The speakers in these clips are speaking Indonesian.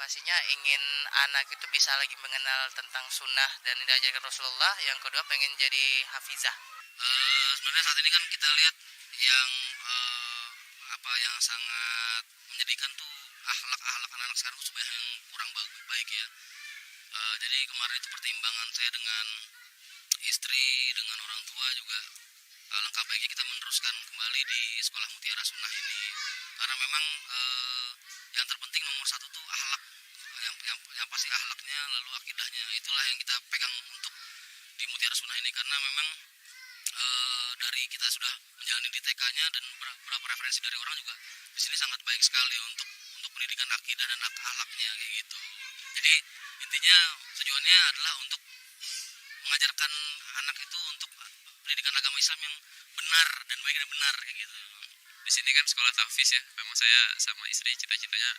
Motivasinya ingin anak itu bisa lagi mengenal tentang sunnah dan diajarkan Rasulullah. Yang kedua pengen jadi hafizah. Sebenarnya saat ini kan kita lihat yang yang sangat menyedihkan tuh akhlak anak-anak sekarang tuh sebenarnya yang kurang baik ya. Jadi kemarin itu pertimbangan saya dengan istri, dengan orang tua juga alangkah baiknya kita meneruskan kembali di sekolah Mutiara Sunnah ini karena memang yang terpenting nomor satu tuh akhlak, yang pasti akhlaknya, lalu akidahnya itulah yang kita pegang untuk di Mutiara Sunnah ini karena memang dari kita sudah menjalani di TK-nya dan beberapa referensi dari orang juga di sini sangat baik sekali untuk pendidikan akidah dan akhlaknya kayak gitu. Jadi intinya tujuannya adalah untuk mengajarkan anak itu untuk pendidikan agama Islam yang benar dan baik dan benar kayak gitu. Di sini kan sekolah tahfiz ya. Memang saya sama istri cita-citanya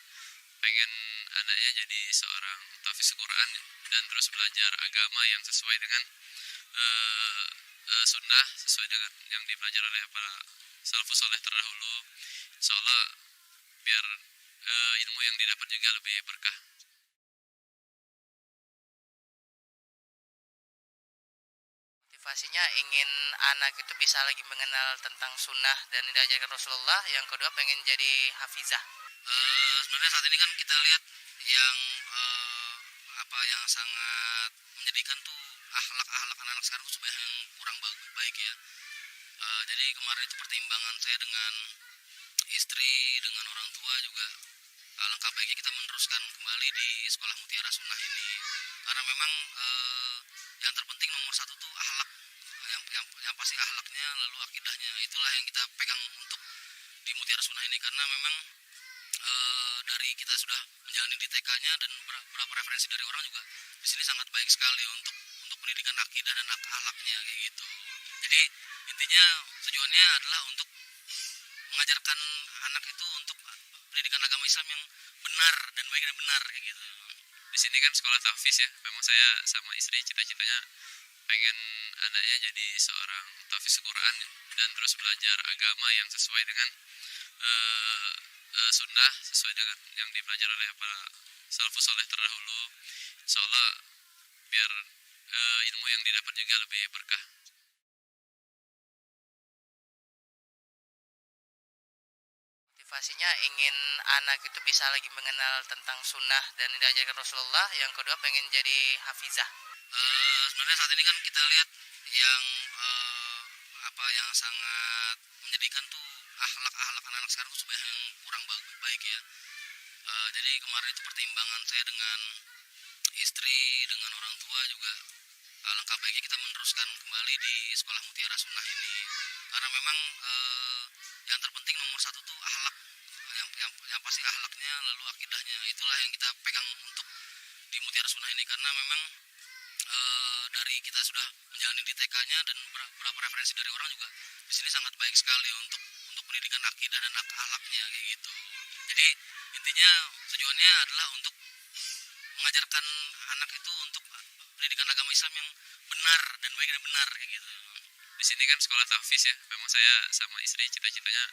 pengen anaknya jadi seorang tahfiz Quran dan terus belajar agama yang sesuai dengan sunnah, sesuai dengan yang dipelajari oleh para salafus soleh terdahulu. Insya Allah biar ilmu yang didapat juga lebih berkah. Motivasinya ingin anak itu bisa lagi mengenal tentang sunnah dan diajarkan Rasulullah. Yang kedua pengen jadi hafizah. Sebenarnya saat ini kan kita lihat yang yang sangat menyedihkan tuh akhlak anak-anak sekarang tuh sebenarnya yang kurang baik ya. Jadi kemarin itu pertimbangan saya dengan istri, dengan orang tua juga alangkah baiknya kita meneruskan kembali di sekolah Mutiara Sunnah ini karena memang yang terpenting nomor satu tuh akhlak, yang pasti akhlaknya, lalu akidahnya itulah yang kita pegang untuk di Mutiara Sunnah ini karena memang dari kita sudah menjalani di TK-nya dan beberapa referensi dari orang juga di sini sangat baik sekali untuk pendidikan akidah dan akhlaknya kayak gitu. Jadi intinya tujuannya adalah untuk mengajarkan anak itu untuk pendidikan agama Islam yang benar dan baik dan benar kayak gitu. Di sini kan sekolah tahfiz ya. Memang saya sama istri cita-citanya pengen anaknya jadi seorang tahfiz Quran dan terus belajar agama yang sesuai dengan sunnah, sesuai dengan yang dipelajari oleh para salafus soleh terdahulu. Insya Allah biar ilmu yang didapat juga lebih berkah. Motivasinya ingin anak itu bisa lagi mengenal tentang sunnah dan diajarkan Rasulullah. Yang kedua pengen jadi hafizah. Sebenarnya saat ini kan kita lihat yang yang sangat menyedihkan tuh akhlak anak-anak sekarang tuh sebenarnya yang kurang baik ya. Jadi kemarin itu pertimbangan saya dengan istri, dengan orang tua juga alangkah baiknya kita meneruskan kembali di sekolah Mutiara Sunnah ini karena memang yang terpenting nomor satu tuh akhlak, yang pasti akhlaknya, lalu akidahnya itulah yang kita pegang untuk di Mutiara Sunnah ini karena memang dari kita sudah menjalani di TK-nya dan beberapa referensi dari orang juga di sini sangat baik sekali untuk pendidikan akidah dan akhlaknya kayak gitu. Jadi intinya tujuannya adalah untuk mengajarkan anak itu untuk pendidikan agama Islam yang benar dan baik dan benar kayak gitu. Di sini kan sekolah tahfiz ya. Memang saya sama istri cita-citanya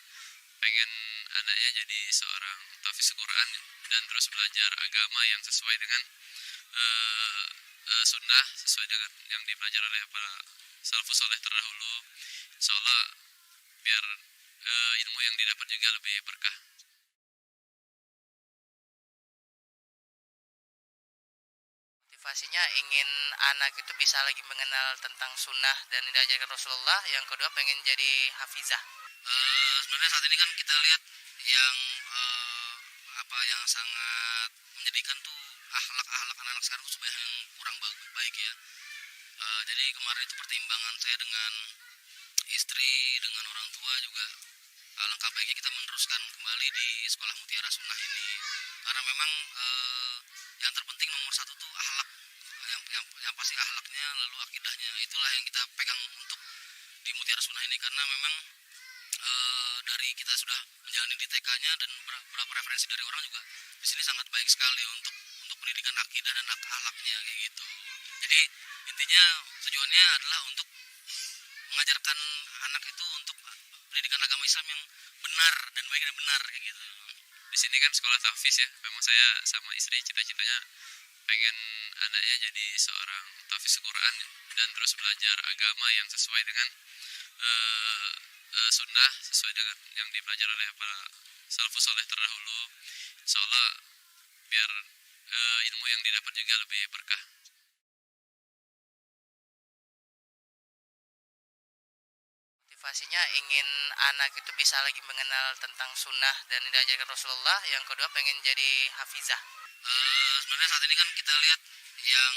pengen anaknya jadi seorang tahfiz Quran dan terus belajar agama yang sesuai dengan sunnah, sesuai dengan yang dipelajari oleh para salafus soleh terdahulu. Insya Allah biar ilmu yang didapat juga lebih berkah. Motivasinya ingin anak itu bisa lagi mengenal tentang sunnah dan diajarkan Rasulullah. Yang kedua pengen jadi hafizah. Sebenarnya saat ini kan kita lihat yang yang sangat menyedihkan tuh akhlak anak-anak sekarang tuh sebenarnya yang kurang baik ya. Jadi kemarin itu pertimbangan saya dengan istri, dengan orang tua juga alangkah baiknya kita meneruskan kembali di sekolah Mutiara Sunnah ini karena memang yang terpenting nomor satu tuh akhlak, yang pasti akhlaknya, lalu akidahnya itulah yang kita pegang untuk di Mutiara Sunnah ini karena memang dari kita sudah menjalani di TK-nya dan beberapa referensi dari orang juga di sini sangat baik sekali untuk pendidikan akidah dan akhlaknya kayak gitu. Jadi intinya tujuannya adalah untuk mengajarkan anak itu untuk pendidikan agama Islam yang benar dan baik dan benar kayak gitu. Di sini kan sekolah tahfiz ya. Memang saya sama istri cita-citanya pengen anaknya jadi seorang tahfiz Quran ya, dan terus belajar agama yang sesuai dengan eh, sunnah, sesuai dengan yang dipelajari oleh para salafus soleh terdahulu. Insya Allah biar ilmu yang didapat juga lebih berkah. Motivasinya ingin anak itu bisa lagi mengenal tentang sunnah dan yang diajarkan Rasulullah. Yang kedua pengen jadi hafizah. Sebenarnya saat ini kan kita lihat yang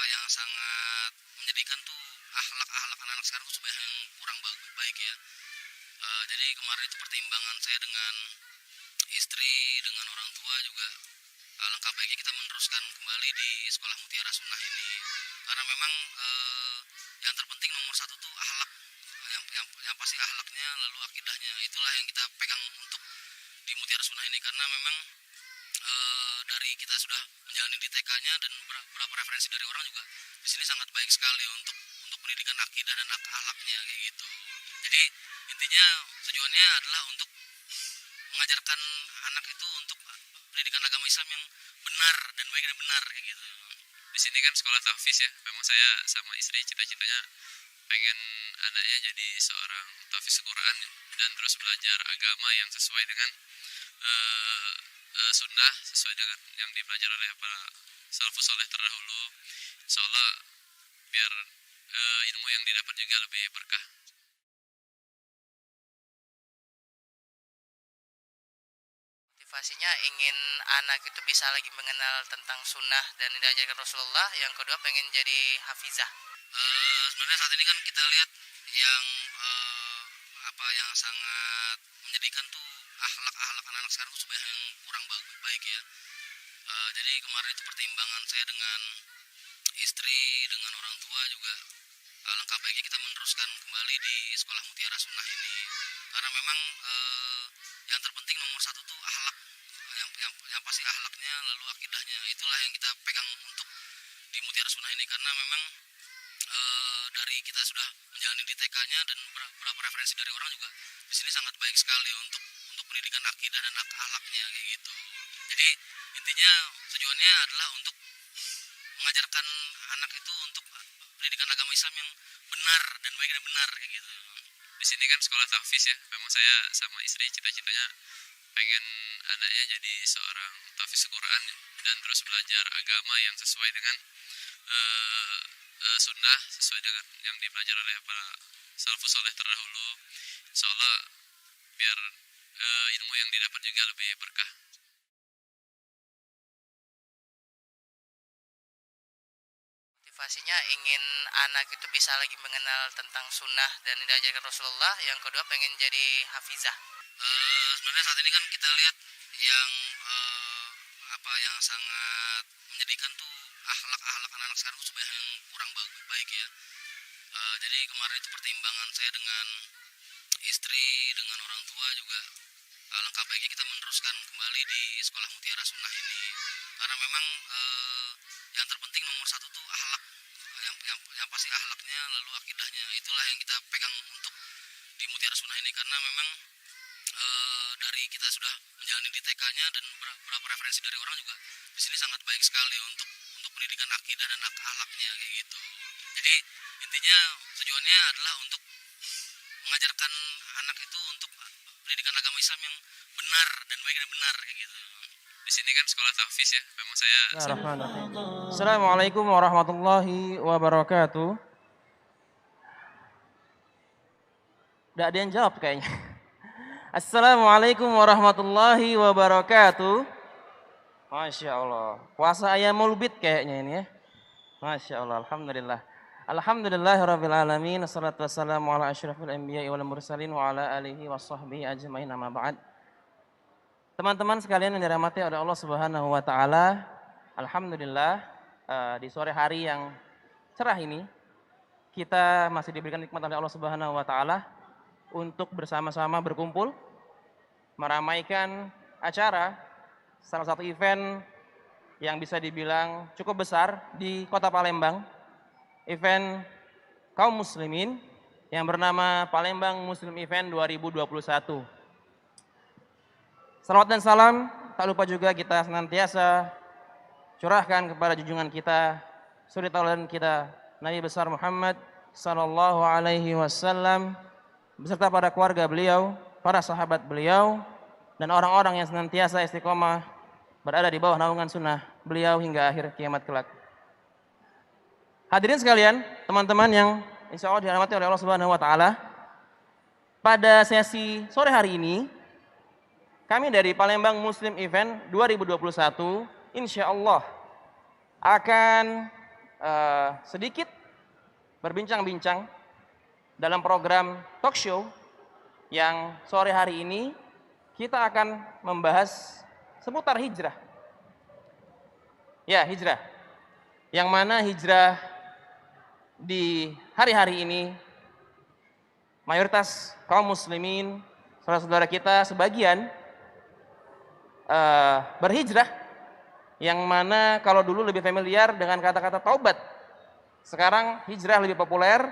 yang sangat menyedihkan tuh akhlak anak-anak sekarang tuh banyak yang kurang baik ya. Jadi kemarin itu pertimbangan saya dengan istri, dengan orang tua juga, alangkah baiknya kita meneruskan kembali di sekolah Mutiara Sunnah ini, karena memang yang terpenting nomor satu tuh akhlak, yang pasti akhlaknya, lalu akidahnya, itulah yang kita pegang untuk di Mutiara Sunnah ini, karena memang dari kita sudah menjalani di TK-nya dan beberapa referensi dari orang juga di sini sangat baik sekali untuk pendidikan akidah dan akhlaknya kayak gitu. Jadi intinya tujuannya adalah untuk mengajarkan anak itu untuk pendidikan agama Islam yang benar dan baik dan benar kayak gitu. Di sini kan sekolah tahfiz ya. Memang saya sama istri cita-citanya pengen anaknya jadi seorang tahfiz Quran ya, dan terus belajar agama yang sesuai dengan sunnah, sesuai dengan yang dipelajari oleh para salafus soleh terdahulu. Insya Allah biar ilmu yang didapat juga lebih berkah. Motivasinya ingin anak itu bisa lagi mengenal tentang sunnah dan yang diajarkan Rasulullah. Yang kedua pengen jadi hafizah. Sebenarnya saat ini kan kita lihat yang yang sangat menyedihkan tuh akhlak anak-anak sekarang tuh banyak yang kurang baik ya. Jadi kemarin itu pertimbangan saya dengan istri, dengan orang tua juga, alangkah baiknya kita meneruskan kembali di sekolah Mutiara Sunnah ini, karena memang yang terpenting nomor satu tuh akhlak, yang pasti akhlaknya, lalu akidahnya, itulah yang kita pegang untuk di Mutiara Sunnah ini, karena memang dari kita sudah menjalani di TK-nya dan beberapa referensi dari orang juga di sini sangat baik sekali untuk pendidikan akidah dan akhlaknya kayak gitu. Jadi intinya tujuannya adalah untuk mengajarkan anak itu untuk pendidikan agama Islam yang benar dan baik dan benar kayak gitu. Di sini kan sekolah tahfiz ya. Memang saya sama istri cita-citanya pengen anaknya jadi seorang tahfiz Quran ya, dan terus belajar agama yang sesuai dengan sunnah, sesuai dengan yang dipelajari oleh para salafus soleh terdahulu. Insya Allah biar ilmu yang didapat juga lebih berkah. Motivasinya ingin anak itu bisa lagi mengenal tentang sunnah dan yang diajarkan Rasulullah. Yang kedua pengen jadi hafizah. Sebenarnya saat ini kan kita lihat yang yang sangat menyedihkan tuh akhlak anak-anak sekarang tuh banyak yang kurang baik ya. Jadi kemarin itu pertimbangan saya dengan istri, dengan orang tua juga, alangkah baiknya kita meneruskan kembali di sekolah Mutiara Sunnah ini, karena memang yang terpenting nomor satu tuh akhlak, yang pasti akhlaknya, lalu akidahnya, itulah yang kita pegang untuk di Mutiara Sunnah ini, karena memang dari kita sudah menjalani di TK-nya dan beberapa referensi dari orang juga di sini sangat baik sekali untuk pendidikan akidah dan akhlaknya kayak gitu. Jadi intinya tujuannya adalah untuk mengajarkan anak itu untuk pendidikan agama Islam yang benar dan baik dan benar kayak gitu. Di sini kan sekolah tahfiz ya. Memang saya Assalamualaikum warahmatullahi wabarakatuh. Tidak ada yang jawab kayaknya. Assalamualaikum warahmatullahi wabarakatuh. Masya Allah. Puasa ayam mulbit kayaknya ini ya. Masya Allah. Alhamdulillah. Alhamdulillahirabbil alamin. Assalatu wassalamu ala asyrafil anbiya'i wal mursalin wa ala alihi washabbihi ajmain, amma ba'd. Teman-teman sekalian yang dirahmati oleh Allah Subhanahu wa taala, alhamdulillah di sore hari yang cerah ini kita masih diberikan nikmat oleh Allah Subhanahu wa taala untuk bersama-sama berkumpul meramaikan acara salah satu event yang bisa dibilang cukup besar di Kota Palembang, event kaum muslimin yang bernama Palembang Muslim Event 2021. Salawat dan salam tak lupa juga kita senantiasa curahkan kepada junjungan kita, suri tauladan kita, Nabi besar Muhammad sallallahu alaihi wasallam beserta para keluarga beliau, para sahabat beliau dan orang-orang yang senantiasa istiqomah berada di bawah naungan sunnah beliau hingga akhir kiamat kelak. Hadirin sekalian, teman-teman yang insya Allah dirahmati oleh Allah Subhanahu wa taala. Pada sesi sore hari ini kami dari Palembang Muslim Event 2021 insya Allah akan sedikit berbincang-bincang dalam program talk show yang sore hari ini kita akan membahas seputar hijrah. Ya, hijrah. Yang mana hijrah di hari-hari ini mayoritas kaum muslimin, saudara-saudara kita sebagian berhijrah, yang mana kalau dulu lebih familiar dengan kata-kata taubat, sekarang hijrah lebih populer.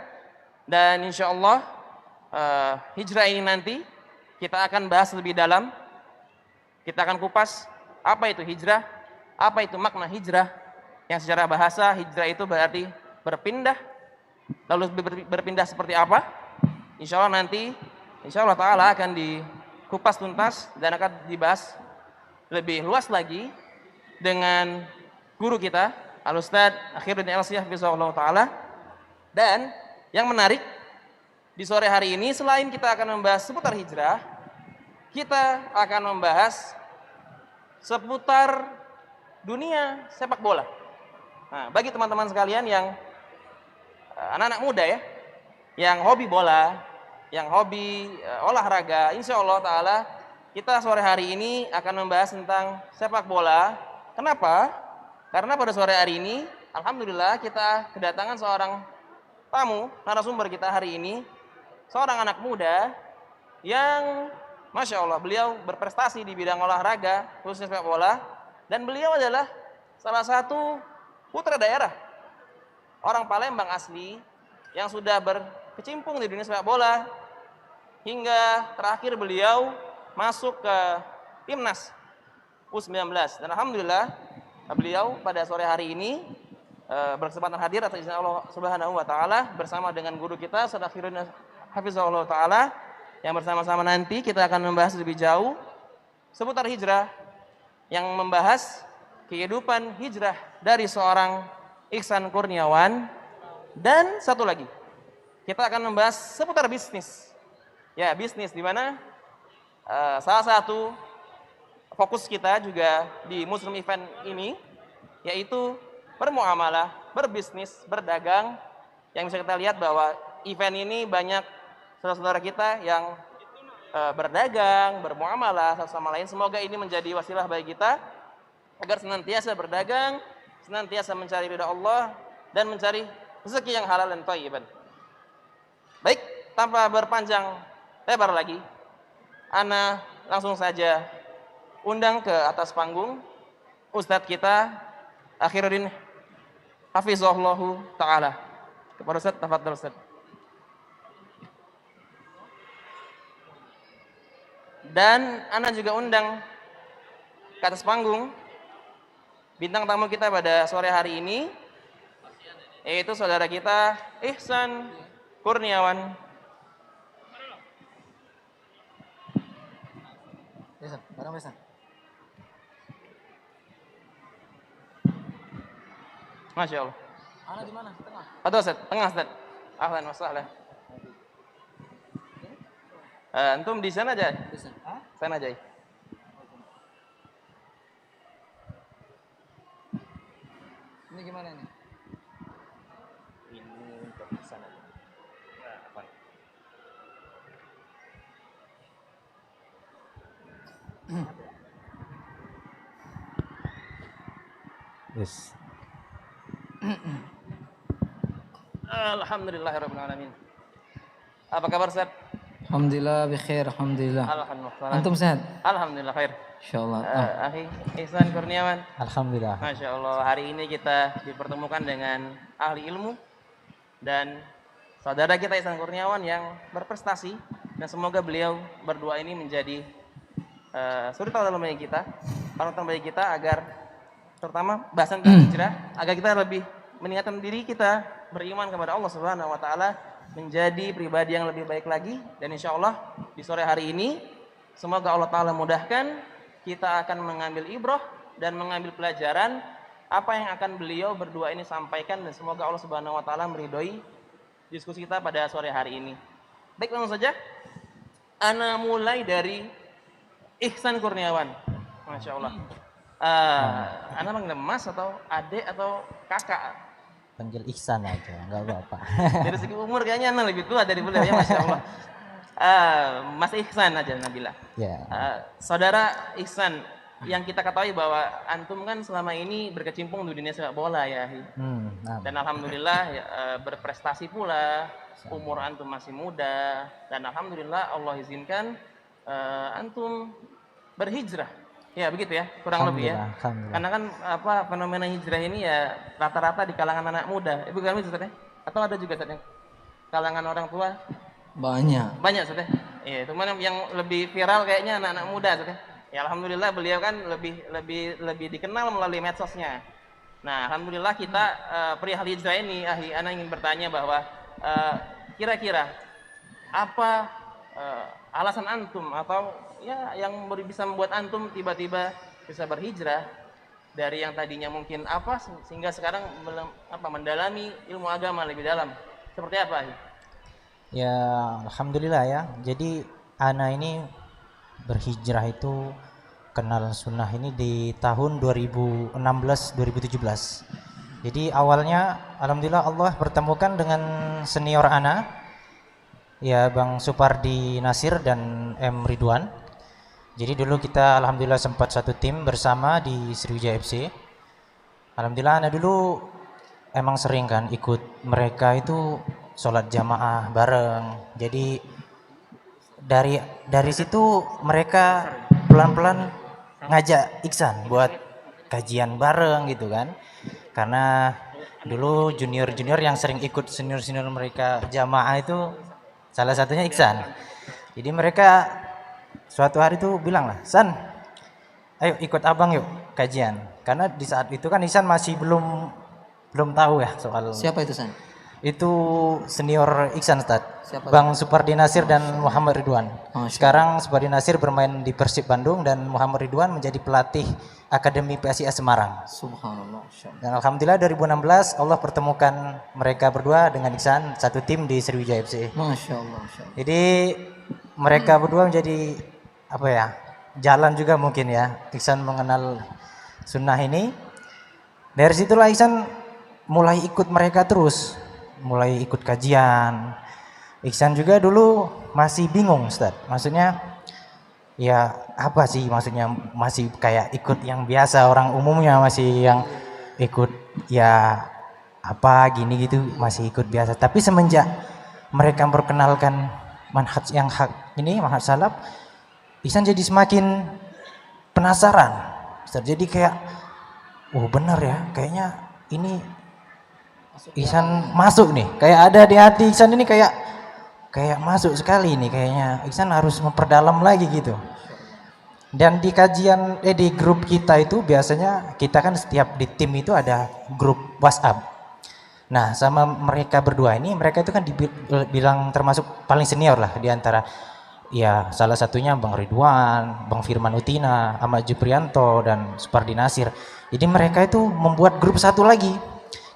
Dan insya Allah hijrah ini nanti kita akan bahas lebih dalam. Kita akan kupas apa itu hijrah, apa itu makna hijrah, yang secara bahasa hijrah itu berarti berpindah. Lalu berpindah seperti apa? Insya Allah nanti insya Allah ta'ala akan dikupas tuntas dan akan dibahas lebih luas lagi dengan guru kita Al-Ustadz Akhiruddin Elsiyah Hafizahullah ta'ala. Dan yang menarik di sore hari ini, selain kita akan membahas seputar hijrah, kita akan membahas seputar dunia sepak bola. Nah, bagi teman-teman sekalian yang anak-anak muda ya, yang hobi bola, yang hobi olahraga, insya Allah ta'ala kita sore hari ini akan membahas tentang sepak bola. Kenapa? Karena pada sore hari ini alhamdulillah kita kedatangan seorang tamu, narasumber kita hari ini, seorang anak muda yang Masya Allah beliau berprestasi di bidang olahraga, khususnya sepak bola. Dan beliau adalah salah satu putra daerah, orang Palembang asli, yang sudah berkecimpung di dunia sepak bola, hingga terakhir beliau masuk ke timnas U19. Dan alhamdulillah beliau pada sore hari ini berkesempatan hadir atas izin Allah Subhanahu wa taala bersama dengan guru kita Ustaz Akhiruddin Hafizahullah taala, yang bersama-sama nanti kita akan membahas lebih jauh seputar hijrah, yang membahas kehidupan hijrah dari seorang Ihsan Kurniawan. Dan satu lagi, kita akan membahas seputar bisnis. Ya, bisnis di mana salah satu fokus kita juga di Muslim Event ini yaitu bermuamalah, berbisnis, berdagang. Yang bisa kita lihat bahwa event ini banyak saudara-saudara kita yang berdagang, bermuamalah satu sama lain. Semoga ini menjadi wasilah bagi kita agar senantiasa berdagang, senantiasa mencari ridha Allah dan mencari rezeki yang halal dan thayyiban. Baik, tanpa berpanjang lebar lagi, ana langsung saja undang ke atas panggung Ustadz kita Akhiruddin Hafizahullah ta'ala. Kepada Ustadz, tafadhol Ustadz. Dan ana juga undang ke atas panggung bintang tamu kita pada sore hari ini, yaitu saudara kita Ihsan Kurniawan. Masya Allah. Ana di mana? Tengah. Atau Ustaz, tengah Ustaz. Ahlan wa sahlan. Antum di sana aja. Sana aja. Ini gimana nih? Ini untuk sana. Apa? Yes. Alhamdulillahirabbil alamin. Apa kabar Ustaz? Alhamdulillah bikhair, alhamdulillah. Alhamdulillah. Antum sehat? Alhamdulillah khair. Insyaallah. Akhi Ihsan Kurniawan. Alhamdulillah. Masya Allah, hari ini kita dipertemukan dengan ahli ilmu dan saudara kita Ihsan Kurniawan yang berprestasi, dan semoga beliau berdua ini menjadi suri tauladan bagi kita, panutan bagi kita agar terutama bahasan tentang hijrah agar kita lebih meningkatkan diri kita beriman kepada Allah Subhanahu wa taala menjadi pribadi yang lebih baik lagi dan insya Allah di sore hari ini semoga Allah taala mudahkan kita akan mengambil ibrah dan mengambil pelajaran apa yang akan beliau berdua ini sampaikan dan semoga Allah Subhanahu wa taala meridhoi diskusi kita pada sore hari ini. Baik, langsung saja. Ana mulai dari Ihsan Kurniawan. Masya Allah. Ana panggil Mas atau Adek atau Kakak? Panggil Ihsan aja, nggak apa-apa. Dari segi umur kayaknya Ana lebih tua dari beliau ya, Masya Allah. Mas Ihsan aja Nabila. Ya. Saudara Ihsan, yang kita ketahui bahwa antum kan selama ini berkecimpung di dunia sepak bola ya. Nah. Dan alhamdulillah berprestasi pula. Umur antum masih muda dan alhamdulillah Allah izinkan antum berhijrah. Ya begitu ya, kurang lebih ya. Karena kan fenomena hijrah ini ya rata-rata di kalangan anak muda. Bukan begitu Ustaz ya? Atau ada juga Ustaz yang kalangan orang tua? Banyak. Banyak Ustaz ya? Iya, cuman yang lebih viral kayaknya anak-anak muda Ustaz ya. Ya alhamdulillah beliau kan lebih dikenal melalui medsosnya. Nah, alhamdulillah kita perihal hijrah ini ana ingin bertanya bahwa kira-kira apa alasan antum atau ya yang bisa membuat antum tiba-tiba bisa berhijrah dari yang tadinya mungkin sehingga sekarang mendalami ilmu agama lebih dalam. Seperti apa? Ya alhamdulillah ya. Jadi ana ini berhijrah itu kenal sunnah ini di tahun 2016-2017. Jadi awalnya alhamdulillah Allah pertemukan dengan senior ana ya Bang Supardi Nasir dan M Ridwan. Jadi dulu kita alhamdulillah sempat satu tim bersama di Sriwijaya FC. Alhamdulillah ana dulu emang sering kan ikut mereka itu sholat jamaah bareng. Jadi dari situ mereka pelan-pelan ngajak Ihsan buat kajian bareng gitu kan. Karena dulu junior-junior yang sering ikut senior-senior mereka jamaah itu salah satunya Ihsan. Jadi mereka suatu hari itu bilang lah, San, ayo ikut abang yuk kajian. Karena di saat itu kan Ihsan masih belum tahu ya soal. Siapa itu San? Itu senior Ihsan Ustaz. Siapa? Bang Supardi Nasir dan Muhammad Ridwan. Oh, sekarang Supardi Nasir bermain di Persib Bandung dan Muhammad Ridwan menjadi pelatih Akademi PSIS Semarang. Subhanallah. Dan alhamdulillah 2016 Allah pertemukan mereka berdua dengan Ihsan satu tim di Sriwijaya FC. Masya Allah. Jadi mereka berdua menjadi jalan juga mungkin ya Ihsan mengenal sunnah ini. Dari situlah Ihsan mulai ikut mereka terus, mulai ikut kajian. Ihsan juga dulu masih bingung Ustaz, maksudnya ya apa sih maksudnya, masih kayak ikut yang biasa orang umumnya, masih yang ikut ya apa gini gitu, masih ikut biasa. Tapi semenjak mereka memperkenalkan manhaj yang hak ini, manhaj salaf, Ihsan jadi semakin penasaran Ustaz. Jadi kayak benar ya, kayaknya ini Ihsan masuk nih, kayak ada di hati Ihsan ini kayak masuk sekali nih, kayaknya Ihsan harus memperdalam lagi gitu. Dan di kajian di grup kita itu biasanya kita kan setiap di tim itu ada grup WhatsApp. Nah, sama mereka berdua ini, mereka itu kan dibilang termasuk paling senior lah di antara ya salah satunya Bang Ridwan, Bang Firman Utina, Ahmad Juprianto dan Supardi Nasir. Jadi mereka itu membuat grup satu lagi.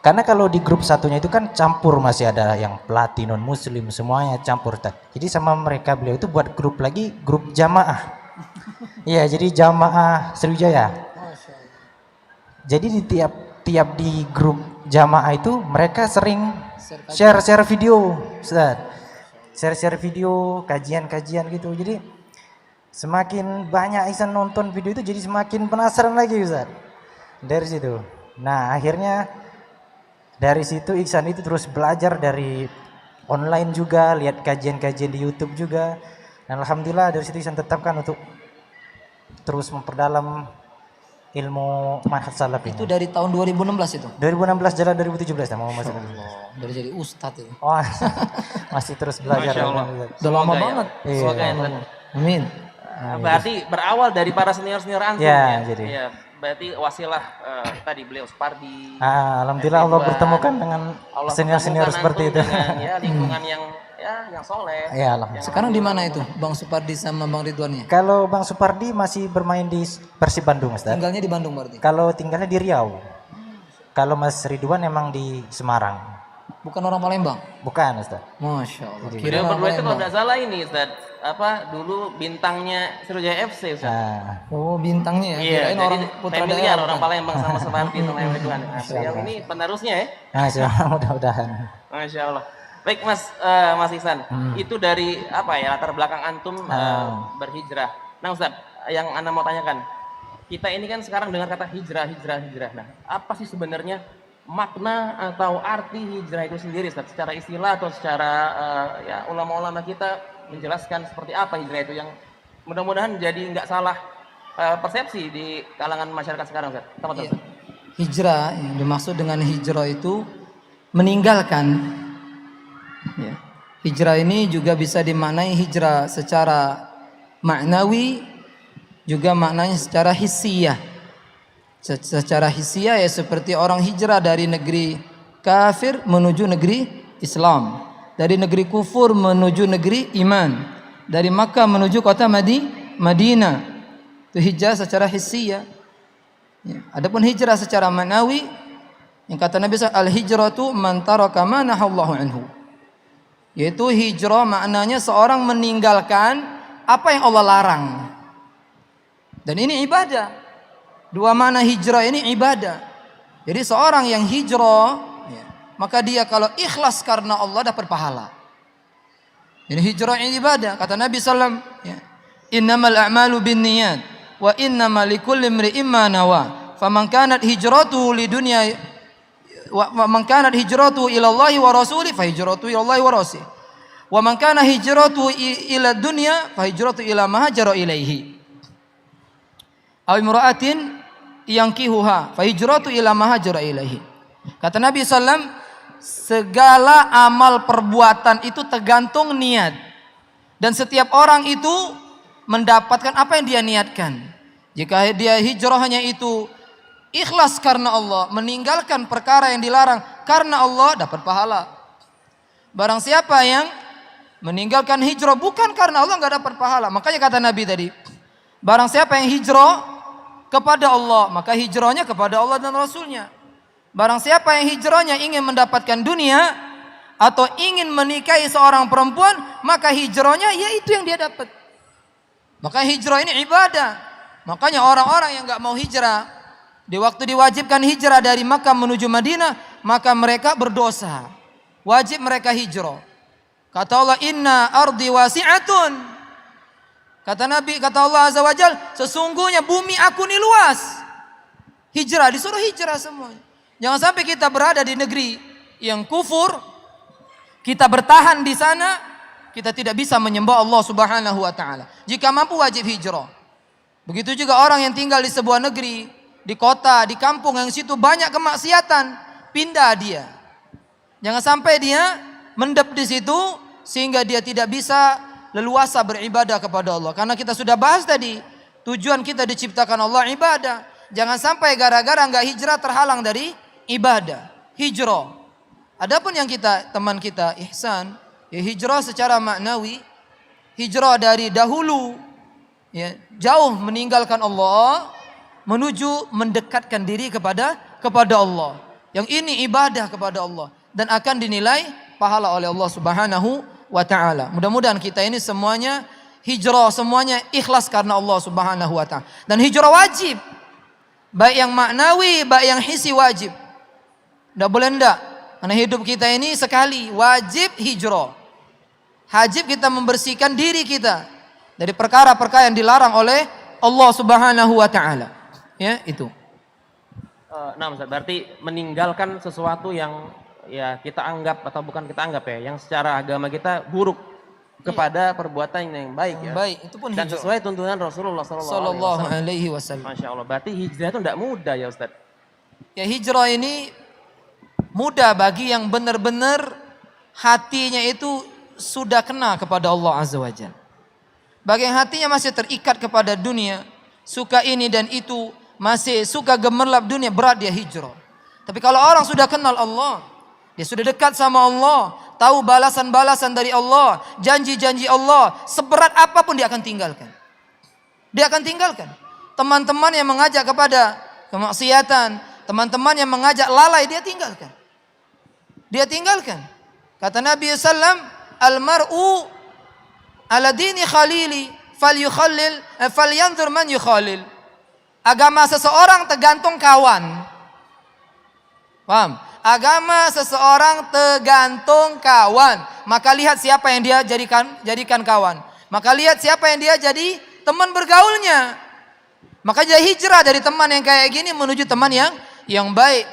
Karena kalau di grup satunya itu kan campur, masih ada yang pelatih non muslim, semuanya campur. Jadi sama mereka beliau itu buat grup lagi, grup jamaah. Iya, jadi jamaah Sriwijaya. Jadi di tiap di grup jamaah itu mereka sering share video, Ustaz. Share video, kajian gitu. Jadi semakin banyak Ihsan nonton video itu, jadi semakin penasaran lagi Ustaz. Dari situ. Nah, akhirnya dari situ Ihsan itu terus belajar dari online juga, lihat kajian-kajian di YouTube juga. Dan alhamdulillah dari situ Ihsan tetapkan untuk terus memperdalam ilmu manhaj salaf ini. Itu dari tahun 2016 itu? 2016 jalan 2017 mau masuk. Dari jadi ustadz itu. Masih terus belajar. Masya Allah. Udah lama banget. Iya. Semoga ya. Amin. Berarti berawal dari para senior-senior antum Ya, ya. jadi. Iya, berarti wasilah tadi beliau Supardi. Alhamdulillah Allah Ridwan. bertemukan dengan Allah senior-senior pertemukan seperti antum itu. dengan ya lingkungan yang soleh. Ya, alhamdulillah. Yang Sekarang di mana itu Bang Supardi sama Bang Ridwannya? Kalau Bang Supardi masih bermain di Persib Bandung, Ustaz. Tinggalnya di Bandung berarti. Kalau tinggalnya di Riau. Kalau Mas Ridwan emang di Semarang. Bukan orang Palembang. Bukan, Ustaz. Masya Allah. Jadi, Kira Beliau orang berdua itu kalau Palembang. tidak salah ini Ustaz, apa dulu bintangnya Sriwijaya FC Ustaz. Nah, Oh bintangnya ya. Iya, Kirain jadi orang putra familiar daerah. orang bukan? Palembang sama Supardi sama Ridwan. Nah, beliau ini penerusnya ya. Masya Allah, mudah-mudahan. Masya Allah. Baik Mas Ihsan, itu dari apa ya latar belakang antum berhijrah. Nah Ustaz, yang Anda mau tanyakan, kita ini kan sekarang dengar kata hijrah. Nah, apa sih sebenarnya makna atau arti hijrah itu sendiri Ustaz? Secara istilah atau secara ya ulama-ulama kita menjelaskan seperti apa hijrah itu yang mudah-mudahan jadi nggak salah persepsi di kalangan masyarakat sekarang Ustaz. Iya. Hijrah, yang dimaksud dengan hijrah itu meninggalkan. Ya. Hijrah ini juga bisa dimaknai hijrah secara maknawi, juga maknanya secara hissiyah. Secara hissiyah ya seperti orang hijrah dari negeri kafir menuju negeri Islam, dari negeri kufur menuju negeri iman, dari Makkah menuju kota Madinah. Itu hijrah secara hissiyah. Ya. Adapun hijrah secara maknawi, yang kata Nabi SAW, al-hijratu man taraka ma nahallahu anhu. Yaitu hijrah maknanya seorang meninggalkan apa yang Allah larang. Dan ini ibadah. Dua makna hijrah ini ibadah. Jadi seorang yang hijrah, ya, maka dia kalau ikhlas karena Allah dapat pahala. Ini hijrah ini ibadah. Kata Nabi SAW, ya, innamal a'malu binniyat wa innamal likulli imri'in ma nawa. Faman kanat hijratuhu lidunya wa man kanat hijratuhu ila Allah wa rasuli fa hijratuhu ila Allah wa rasuli. Wa man kana hijratuhu ila dunya fa hijratuhu ila ma hajara ilaihi. Aw imra'atin yankihuha fa hijratuhu ila ma hajara ilaihi. Kata Nabi sallam, segala amal perbuatan itu tergantung niat. Dan setiap orang itu mendapatkan apa yang dia niatkan. Jika dia hijrahnya itu ikhlas karena Allah, meninggalkan perkara yang dilarang karena Allah, dapat pahala. Barang siapa yang meninggalkan hijrah bukan karena Allah, enggak dapat pahala. Makanya kata Nabi tadi, barang siapa yang hijrah kepada Allah, maka hijrahnya kepada Allah dan Rasulnya. Barang siapa yang hijrahnya ingin mendapatkan dunia atau ingin menikahi seorang perempuan, maka hijrahnya yaitu yang dia dapat. Maka hijrah ini ibadah. Makanya orang-orang yang enggak mau hijrah, di waktu diwajibkan hijrah dari Makkah menuju Madinah, maka mereka berdosa. Wajib mereka hijrah. Kata Allah, inna ardi wasi'atun. Kata Nabi, kata Allah Azza wa Jal, sesungguhnya bumi aku ini luas. Hijrah, disuruh hijrah semua. Jangan sampai kita berada di negeri yang kufur, kita bertahan di sana, kita tidak bisa menyembah Allah Subhanahu wa taala. Jika mampu wajib hijrah. Begitu juga orang yang tinggal di sebuah negeri, di kota, di kampung yang situ banyak kemaksiatan, pindah dia. Jangan sampai dia mendep di situ sehingga dia tidak bisa leluasa beribadah kepada Allah. Karena kita sudah bahas tadi, tujuan kita diciptakan Allah ibadah. Jangan sampai gara-gara enggak hijrah terhalang dari ibadah. Hijrah. Adapun yang teman kita ihsan, ya hijrah secara maknawi, hijrah dari dahulu, ya, jauh meninggalkan Allah menuju mendekatkan diri kepada Allah. Yang ini ibadah kepada Allah dan akan dinilai pahala oleh Allah Subhanahu wa taala. Mudah-mudahan kita ini semuanya hijrah, semuanya ikhlas karena Allah Subhanahu wa taala. Dan hijrah wajib. Baik yang maknawi, baik yang hissi wajib. Enggak boleh enggak. Karena hidup kita ini sekali, wajib hijrah. Wajib kita membersihkan diri kita dari perkara-perkara yang dilarang oleh Allah Subhanahu wa taala. Ya, itu. Nah, Ustaz, berarti meninggalkan sesuatu yang ya kita anggap atau bukan kita anggap ya, yang secara agama kita buruk kepada perbuatan yang baik ya. Baik, itu pun dan hijrah. sesuai tuntunan Rasulullah Sallallahu alaihi wasallam. Masya Allah, berarti hijrah itu tidak mudah ya Ustaz. Ya, hijrah ini mudah bagi yang benar-benar hatinya itu sudah kena kepada Allah Azza wa Jalla. Bagi yang hatinya masih terikat kepada dunia, suka ini dan itu, masih suka gemerlap dunia, berat dia hijrah. Tapi kalau orang sudah kenal Allah, dia sudah dekat sama Allah, tahu balasan-balasan dari Allah, janji-janji Allah, seberat apapun dia akan tinggalkan. Dia akan tinggalkan. Teman-teman yang mengajak kepada kemaksiatan, teman-teman yang mengajak lalai, dia tinggalkan. Dia tinggalkan. Kata Nabi SAW, Al-mar'u ala dini khalili, falyanzur man yukhalil. Agama seseorang tergantung kawan. Paham? Agama seseorang tergantung kawan. Maka lihat siapa yang dia jadikan kawan. Maka lihat siapa yang dia jadi teman bergaulnya. Maka dia hijrah dari teman yang kayak gini menuju teman yang baik.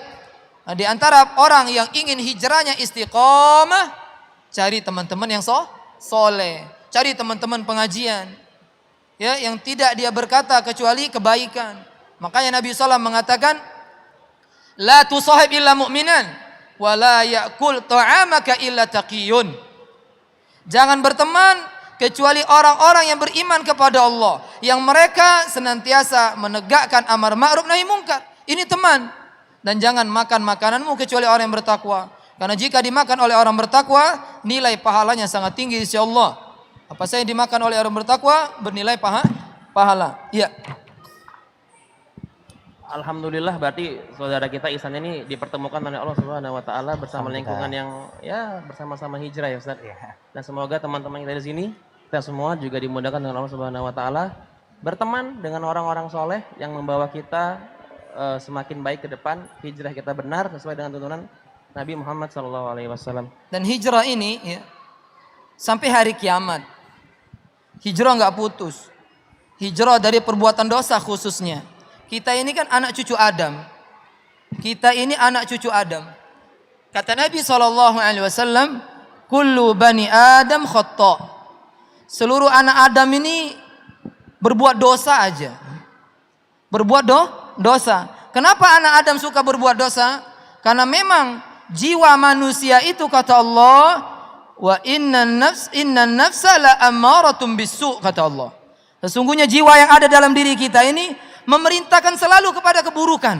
Nah, di antara orang yang ingin hijrahnya istiqomah, cari teman-teman yang soleh, cari teman-teman pengajian, ya, yang tidak dia berkata kecuali kebaikan. Makanya Nabi SAW mengatakan, la tusahib illa mu'minan, wa la ya'kul ta'amaka illa taqiyun. Jangan berteman kecuali orang-orang yang beriman kepada Allah, yang mereka senantiasa menegakkan amar ma'ruf nahi mungkar. Ini teman. Dan jangan makan makananmu kecuali orang yang bertakwa. Karena jika dimakan oleh orang bertakwa, nilai pahalanya sangat tinggi di sisi Allah. Apa saja yang dimakan oleh orang bertakwa bernilai pahala. Iya. Alhamdulillah, berarti saudara kita Ihsan ini dipertemukan oleh Allah Subhanahu wa taala bersama lingkungan yang ya bersama-sama hijrah ya Ustaz. Dan semoga teman-teman kita di sini, kita semua juga dimudahkan dengan Allah Subhanahu wa taala berteman dengan orang-orang soleh yang membawa kita semakin baik ke depan, hijrah kita benar sesuai dengan tuntunan Nabi Muhammad SAW. Dan hijrah ini ya, sampai hari kiamat, hijrah nggak putus. Hijrah dari perbuatan dosa khususnya. Kita ini kan anak cucu Adam. Kita ini anak cucu Adam. Kata Nabi SAW, kullu bani Adam khata'. Seluruh anak Adam ini berbuat dosa aja. Berbuat dosa. Kenapa anak Adam suka berbuat dosa? Karena memang jiwa manusia itu kata Allah, wa innan nafsa la ammaratun bisu, kata Allah. Sesungguhnya jiwa yang ada dalam diri kita ini memerintahkan selalu kepada keburukan.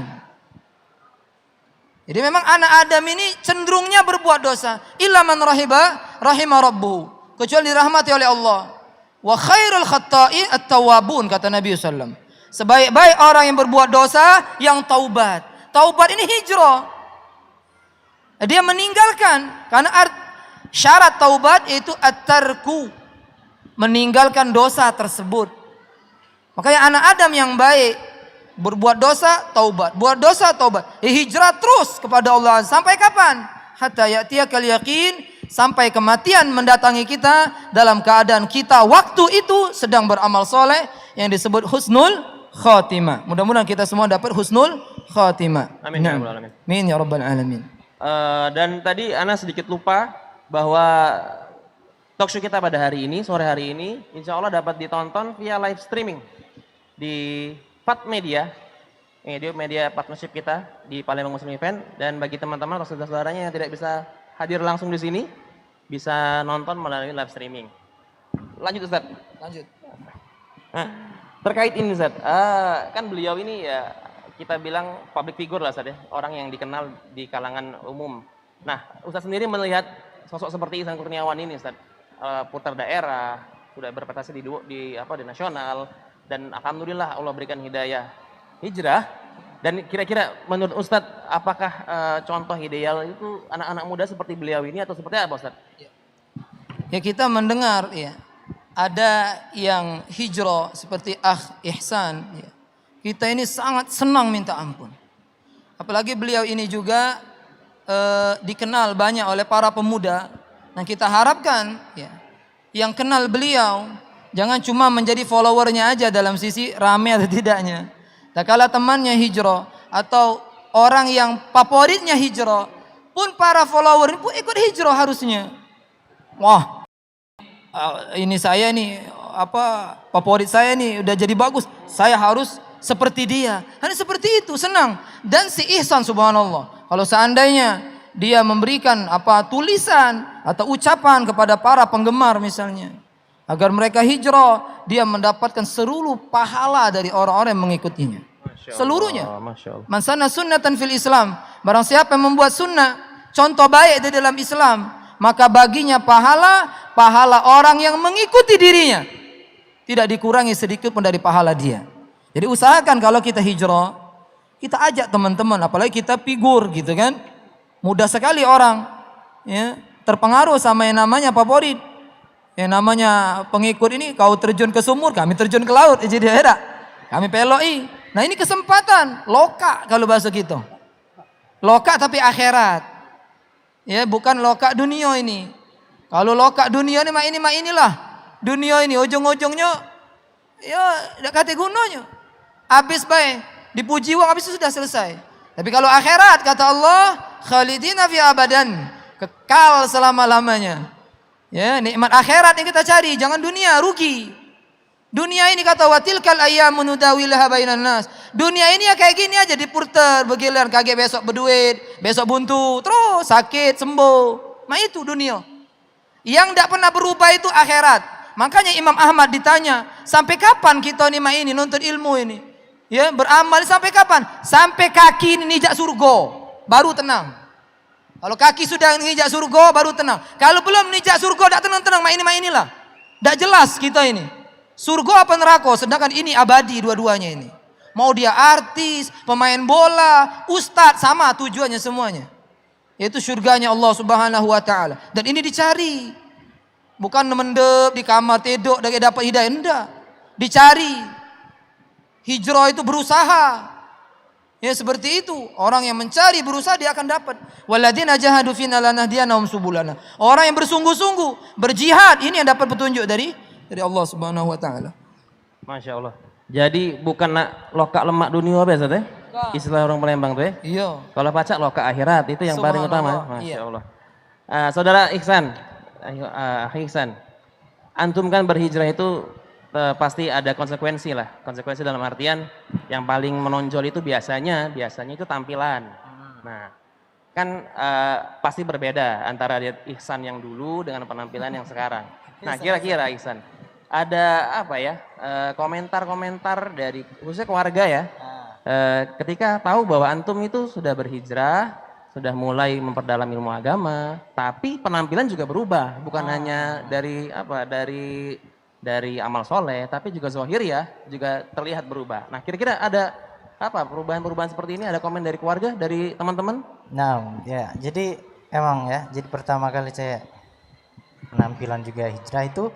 Jadi memang anak Adam ini cenderungnya berbuat dosa. Illa man rahima rabbuhu, kecuali dirahmati oleh Allah. Wa khairul khatta'in at-tawwabun, kata Nabi SAW. Sebaik-baik orang yang berbuat dosa yang taubat. Taubat ini hijrah. Dia meninggalkan, karena syarat taubat itu at-tarku, meninggalkan dosa tersebut. Makanya anak Adam yang baik berbuat dosa taubat, buat dosa taubat, hijrah terus kepada Allah. Sampai kapan? Hatta ya'tiyakal yaqin, sampai kematian mendatangi kita dalam keadaan kita waktu itu sedang beramal soleh yang disebut husnul khatimah. Mudah-mudahan kita semua dapat husnul khatimah. Amin ya rabbal alamin. Amin ya rabbal alamin. Dan tadi Ana sedikit lupa bahwa talkshow kita pada hari ini, sore hari ini, insya Allah dapat ditonton via live streaming di Pat Media, media partnership kita di Palembang Muslim Event. Dan bagi teman-teman atau saudara-saudaranya yang tidak bisa hadir langsung di sini, bisa nonton melalui live streaming. Lanjut Ustaz. Lanjut. Nah, terkait ini Ustaz, kan beliau ini ya kita bilang public figure lah Ustaz ya, orang yang dikenal di kalangan umum. Nah, Ustaz sendiri melihat sosok seperti Ihsan Kurniawan ini Ustaz, putar daerah, sudah berprestasi di nasional, dan alhamdulillah Allah berikan hidayah hijrah. Dan kira-kira menurut Ustaz, apakah contoh ideal itu anak-anak muda seperti beliau ini atau seperti apa Ustaz? Ya, kita mendengar ya, ada yang hijrah seperti Ihsan ya. Kita ini sangat senang minta ampun. Apalagi beliau ini juga dikenal banyak oleh para pemuda. Nah, kita harapkan ya, yang kenal beliau jangan cuma menjadi followernya aja dalam sisi rame atau tidaknya. Tak kala temannya hijrah atau orang yang favoritnya hijrah, pun para follower pun ikut hijrah harusnya. Wah, ini saya nih favorit saya nih udah jadi bagus, saya harus seperti dia. Hanya seperti itu, senang. Dan si Ihsan subhanallah, kalau seandainya dia memberikan tulisan atau ucapan kepada para penggemar misalnya, Agar mereka hijrah, dia mendapatkan seluruh pahala dari orang-orang yang mengikutinya. Seluruhnya. Masya Allah. Man sanna sunnatan fil Islam. Barang siapa yang membuat sunnah, contoh baik di dalam Islam, maka baginya pahala orang yang mengikuti dirinya. Tidak dikurangi sedikit pun dari pahala dia. Jadi usahakan kalau kita hijrah, kita ajak teman-teman, apalagi kita figur gitu kan. Mudah sekali orang ya terpengaruh sama yang namanya favorit. Yang namanya pengikut ini, kau terjun ke sumur, kami terjun ke laut, jadi herak. Kami peloi. Nah ini kesempatan, loka kalau bahasa gitu. Loka tapi akhirat. Ya, bukan loka dunia ini. Kalau loka dunia ini mah inilah. Dunia ini ujung-ujungnya ya enggak kate gunanya. Habis baik, dipuji wong habis itu sudah selesai. Tapi kalau akhirat kata Allah, khalidina fi abadan, kekal selama-lamanya. Ya, nikmat akhirat yang kita cari, jangan dunia, rugi. Dunia ini kata watilkal ayyamun nudawilaha bainan nas. Dunia ini ya kayak gini aja diputer, bergilir, kaget besok berduit, besok buntu, terus sakit, sembuh. Nah itu dunia. Yang tidak pernah berubah itu akhirat. Makanya Imam Ahmad ditanya, sampai kapan kita ini nuntut ilmu ini? Ya, beramal sampai kapan? Sampai kaki ini nginjak surga, baru tenang. Kalau kaki sudah nginjak surga, baru tenang. Kalau belum nginjak surga, tidak tenang-tenang, inilah. Tidak jelas kita ini. Surga apa neraka? Sedangkan ini abadi dua-duanya ini. Mau dia artis, pemain bola, ustadz, sama tujuannya semuanya. Yaitu surganya Allah Subhanahu wa taala. Dan ini dicari. Bukan mendep di kamar tidur dari dapat hidayah, enggak. Dicari. Hijrah itu berusaha. Ya seperti itu. Orang yang mencari berusaha dia akan dapat. Walladzina jahadu fina lanahdiyanahum subulana. Orang yang bersungguh-sungguh, berjihad, ini yang dapat petunjuk dari Allah Subhanahu wa taala. Masya Allah. Jadi bukan nak loka lemak dunia biasa teh. Istilah orang Palembang tuh ya. Iya. Kalau pacak loka akhirat itu yang paling utama. Masya Iya. Allah. Saudara Ihsan, Ihsan, antum kan berhijrah itu pasti ada konsekuensi lah. Konsekuensi dalam artian yang paling menonjol itu biasanya itu tampilan. Nah, kan pasti berbeda antara Ihsan yang dulu dengan penampilan yang sekarang. Nah, kira-kira Ihsan, ada apa ya komentar-komentar dari khususnya keluarga ya, ketika tahu bahwa antum itu sudah berhijrah, sudah mulai memperdalam ilmu agama, tapi penampilan juga berubah, bukan hanya dari amal soleh, tapi juga zahir ya, juga terlihat berubah. Nah, kira-kira ada apa perubahan-perubahan seperti ini? Ada komen dari keluarga, dari teman-teman? Nah, ya, jadi emang ya, jadi pertama kali saya penampilan juga hijrah itu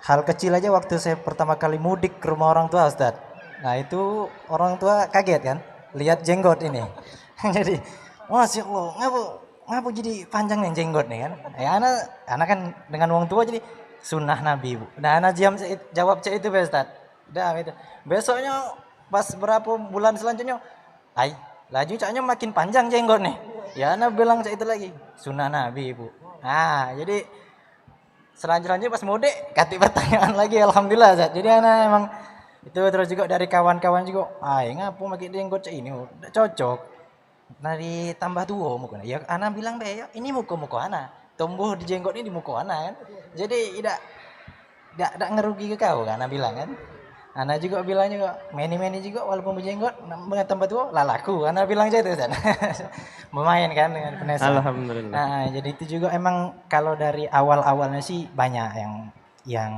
hal kecil aja waktu saya pertama kali mudik ke rumah orang tua, Ustaz. Nah, itu orang tua kaget kan, lihat jenggot ini. Jadi, Masya Allah, ngapa jadi panjang nih jenggot nih kan? Ya, anak kan dengan orang tua jadi sunnah Nabi, Bu. Nah, anak jawab cek itu, Ustaz. Udah itu. Besoknya pas berapa bulan selanjutnya, laju caknya makin panjang jenggot nih. Ya, anak bilang cek itu lagi, sunnah Nabi, Bu. Nah, jadi selanjutnya pas mudik kasih pertanyaan lagi, alhamdulillah, Ustaz. Jadi anak emang itu terus juga dari kawan-kawan juga, ngapu makin jenggot cek ini, udah cocok. Nah, ditambah tua muka. Ya, anak bilang deh, ya, ini muka anak. Tumbuh di jenggot ini di muka anak kan. Jadi tidak ngerugi ke kau kan, anak bilang kan. Anak juga bilang juga, meni juga walaupun berjenggot, tambah tua, lalaku. Anak bilang saya itu, Ustaz. Bermain kan dengan Vanessa. Alhamdulillah. Nah, jadi itu juga emang kalau dari awal-awalnya sih banyak yang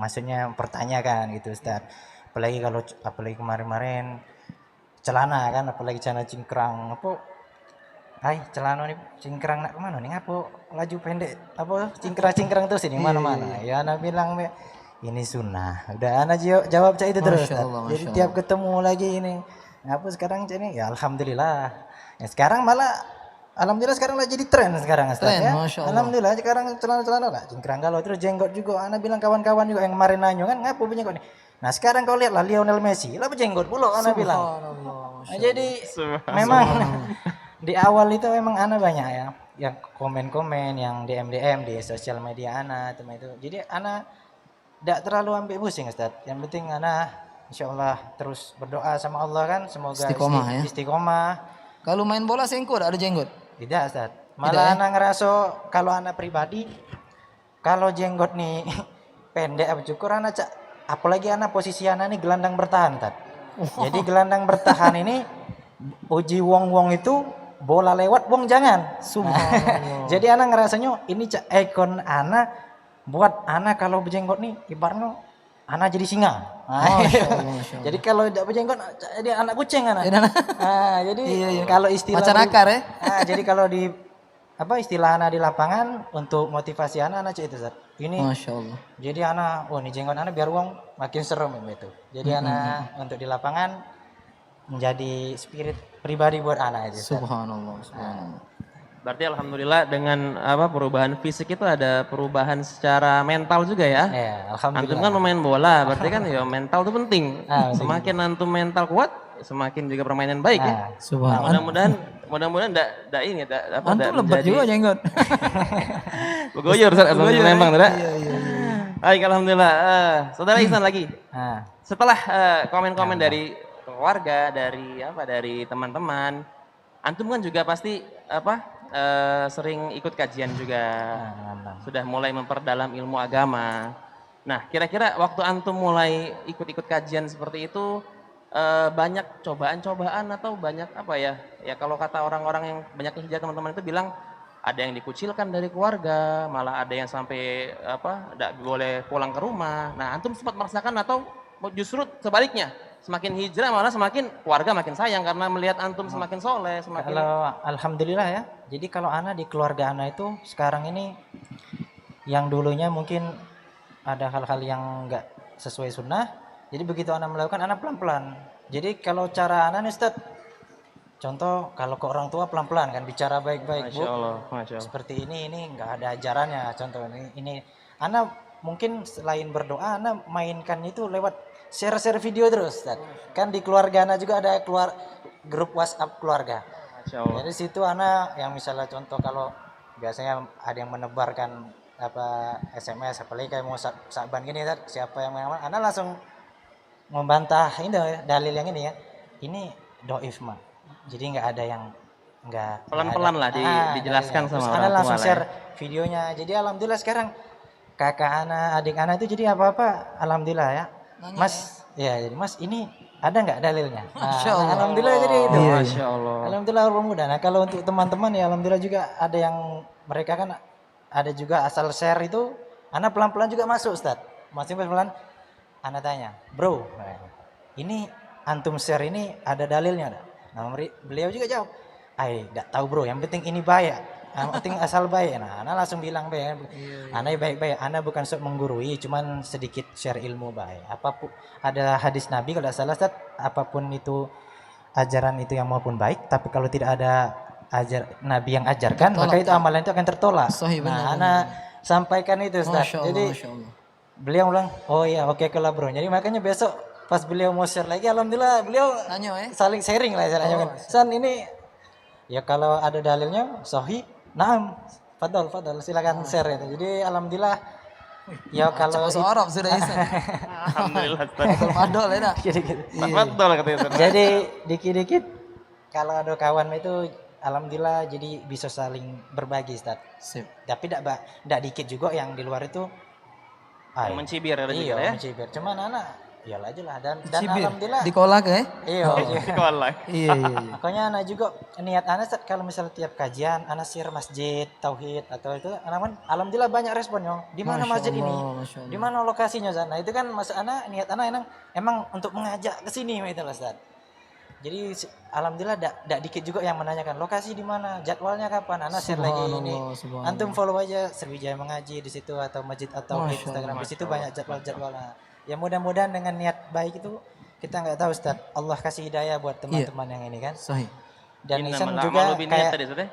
maksudnya pertanyakan gitu, Ustaz. Apalagi kemarin-kemarin celana kan, apalagi celana cingkrang apa? Celana nih cingkrang nak kemana nih? Ngapa laju pendek? Apa cingkrang tuh sini mana-mana? Ya, anak bilang ini sunnah. Udah anak jawab cak itu terus. Jadi tiap ketemu lagi ini, ngapa sekarang cak ini? Ya alhamdulillah. Ya sekarang malah alhamdulillah sekarang lagi jadi tren sekarang, Ustaz, ya. Alhamdulillah sekarang celana-celana lah cingkrang galau terus jenggot juga. Anak bilang kawan-kawan juga yang kemarin nanya kan, ngapa punya kok nih? Nah, sekarang kau lihatlah Lionel Messi, lah berjenggot pula anak bilang. Nah, jadi memang di awal itu memang anak banyak ya yang komen-komen, yang DM di sosial media anak teman itu. Jadi anak tidak terlalu ambil pusing, Ustaz. Yang penting anak insyaallah terus berdoa sama Allah kan, semoga istiqomah. Kalau main bola sengko ada jenggot? Tidak, Ustaz. Malah anak ngerasa kalau anak pribadi kalau jenggot nih pendek apa cukur anak cak, apalagi anak posisi anak ini gelandang bertahan Tad. Jadi gelandang bertahan ini uji wong itu bola lewat wong jangan. Subhanallah. Jadi anak ngerasanya ini cak ikon anak buat anak kalau berjenggot nih ibaratnya anak jadi singa. Masya Allah, Masya Allah. Jadi kalau tidak berjenggot jadi anak kucing anak. Jadi Iya. kalau istilah Macan akar ya. jadi kalau di apa istilah anak di lapangan untuk motivasi anak cak itu Zat. Ini Masya Allah. jadi anak, oh ini jenggot anak biar uang makin serem itu. Jadi anak untuk di lapangan menjadi spirit pribadi buat anak itu. Zat. Subhanallah, subhanallah. Berarti alhamdulillah dengan apa perubahan fisik itu ada perubahan secara mental juga ya. Ya, Antum alhamdulillah. kan pemain bola, berarti kan ya mental itu penting. Ah, betul. Semakin antum mental kuat, semakin juga permainan baik ya. Ah, Subhanallah. Mudah-mudahan enggak ini enggak apa Antum enggak lebat juga jenggot. Begoyor Ustaz asal Lembang tidak? Iya, iya, iya. Baik alhamdulillah. Saudara Ihsan lagi. ah, Setelah komen-komen dari keluarga, dari teman-teman, antum kan juga pasti sering ikut kajian juga. mantap. Sudah mulai memperdalam ilmu agama. Nah, kira-kira waktu antum mulai ikut-ikut kajian seperti itu banyak cobaan-cobaan atau banyak apa ya? Ya kalau kata orang-orang yang banyak hijrah teman-teman itu bilang ada yang dikucilkan dari keluarga, malah ada yang sampai tidak boleh pulang ke rumah. Nah, antum sempat merasakan atau justru sebaliknya? Semakin hijrah malah semakin keluarga makin sayang karena melihat antum semakin soleh, semakin Kalau alhamdulillah ya. Jadi kalau anak di keluarga anak itu sekarang ini yang dulunya mungkin ada hal-hal yang enggak sesuai sunnah. Jadi begitu anak melakukan anak pelan-pelan. Jadi kalau cara anak nih Ustaz, contoh kalau ke orang tua pelan-pelan kan bicara baik-baik Bu. Masya Allah, Masya Allah. Seperti ini enggak ada ajarannya contoh ini. Anak mungkin selain berdoa anak mainkan itu lewat share-share video terus Ustaz. Kan di keluarga anak juga ada grup WhatsApp keluarga. Masya Allah. Jadi situ anak yang misalnya contoh kalau biasanya ada yang menebarkan SMS apalagi kayak mau saban gini Ustaz, siapa yang mana anak langsung membantah ini dalil yang ini ya. Ini doif mah. Jadi nggak ada yang nggak Pelan-pelan lah dijelaskan Terus sama anak orang tua langsung lah ya. share videonya. Jadi alhamdulillah sekarang kakak anak, adik anak itu jadi apa-apa alhamdulillah ya. Mas, ya jadi Mas ini ada nggak dalilnya? Masya Allah. Alhamdulillah jadi itu. Masya Allah. Alhamdulillah orang muda. Nah kalau untuk teman-teman ya alhamdulillah juga ada yang mereka kan ada juga asal share itu, anak pelan-pelan juga masuk Ustaz. Masih pelan-pelan, anak tanya, bro, ini antum share ini ada dalilnya enggak? Nah beliau juga jawab, enggak tahu bro, yang penting ini baik. Yang penting asal baik. Nah anak langsung bilang baik, anak baik-baik, anak bukan sok menggurui, cuman sedikit share ilmu baik. Apapun ada hadis Nabi kalau tidak salah Ustaz, apapun itu ajaran itu yang maupun baik, tapi kalau tidak ada Nabi yang ajarkan, maka itu amalan itu akan tertolak. Sahih, benar, Nah, anak sampaikan itu Ustaz. Masya Allah, Jadi Masya Allah. beliau bilang, oh iya oke kalau bro. Jadi makanya besok pas beliau mau share lagi, alhamdulillah beliau Nanya saling sharing lah istilahnya kan. San ini ya kalau ada dalilnya sahih, naam, fadol silakan share itu. Jadi alhamdulillah ya kalau Bahasa Arab sudah bisa. Alhamdulillah. Betul madol ya dah. Betul katanya Ustaz. Jadi dikit-dikit kalau ada kawan itu alhamdulillah jadi bisa saling berbagi Ustaz. Sip. Tapi tidak dikit juga yang di luar itu Mencibir ada juga iya, ya. mencibir. Cuman anak ya aja lah dan Cibir. alhamdulillah Dikolak ya? iya. Sekolah. Iya, iya, iya. Makanya anak juga niat anak Ustaz, kalau misalnya tiap kajian anak share masjid tauhid atau itu anak kan alhamdulillah banyak responnya. Di mana Masya masjid ini? Allah, Masya Allah. Di mana lokasinya Ustaz? Nah, itu kan mas anak niat anak emang untuk mengajak ke sini itu lah Ustaz. Jadi alhamdulillah tidak dikit juga yang menanyakan lokasi di mana, jadwalnya kapan. Anak share lagi ini. Subhanallah, subhanallah. Antum follow aja Sriwijaya Mengaji di situ atau Masjid atau Masya Instagram Allah. di situ banyak jadwal-jadwalnya. Ya mudah-mudahan dengan niat baik itu kita nggak tahu Ustaz. Allah kasih hidayah buat teman-teman yang ini kan. Sahih. Dan Ihsan Innamal juga a'malu binniyat kayak tadi Ustaz ya.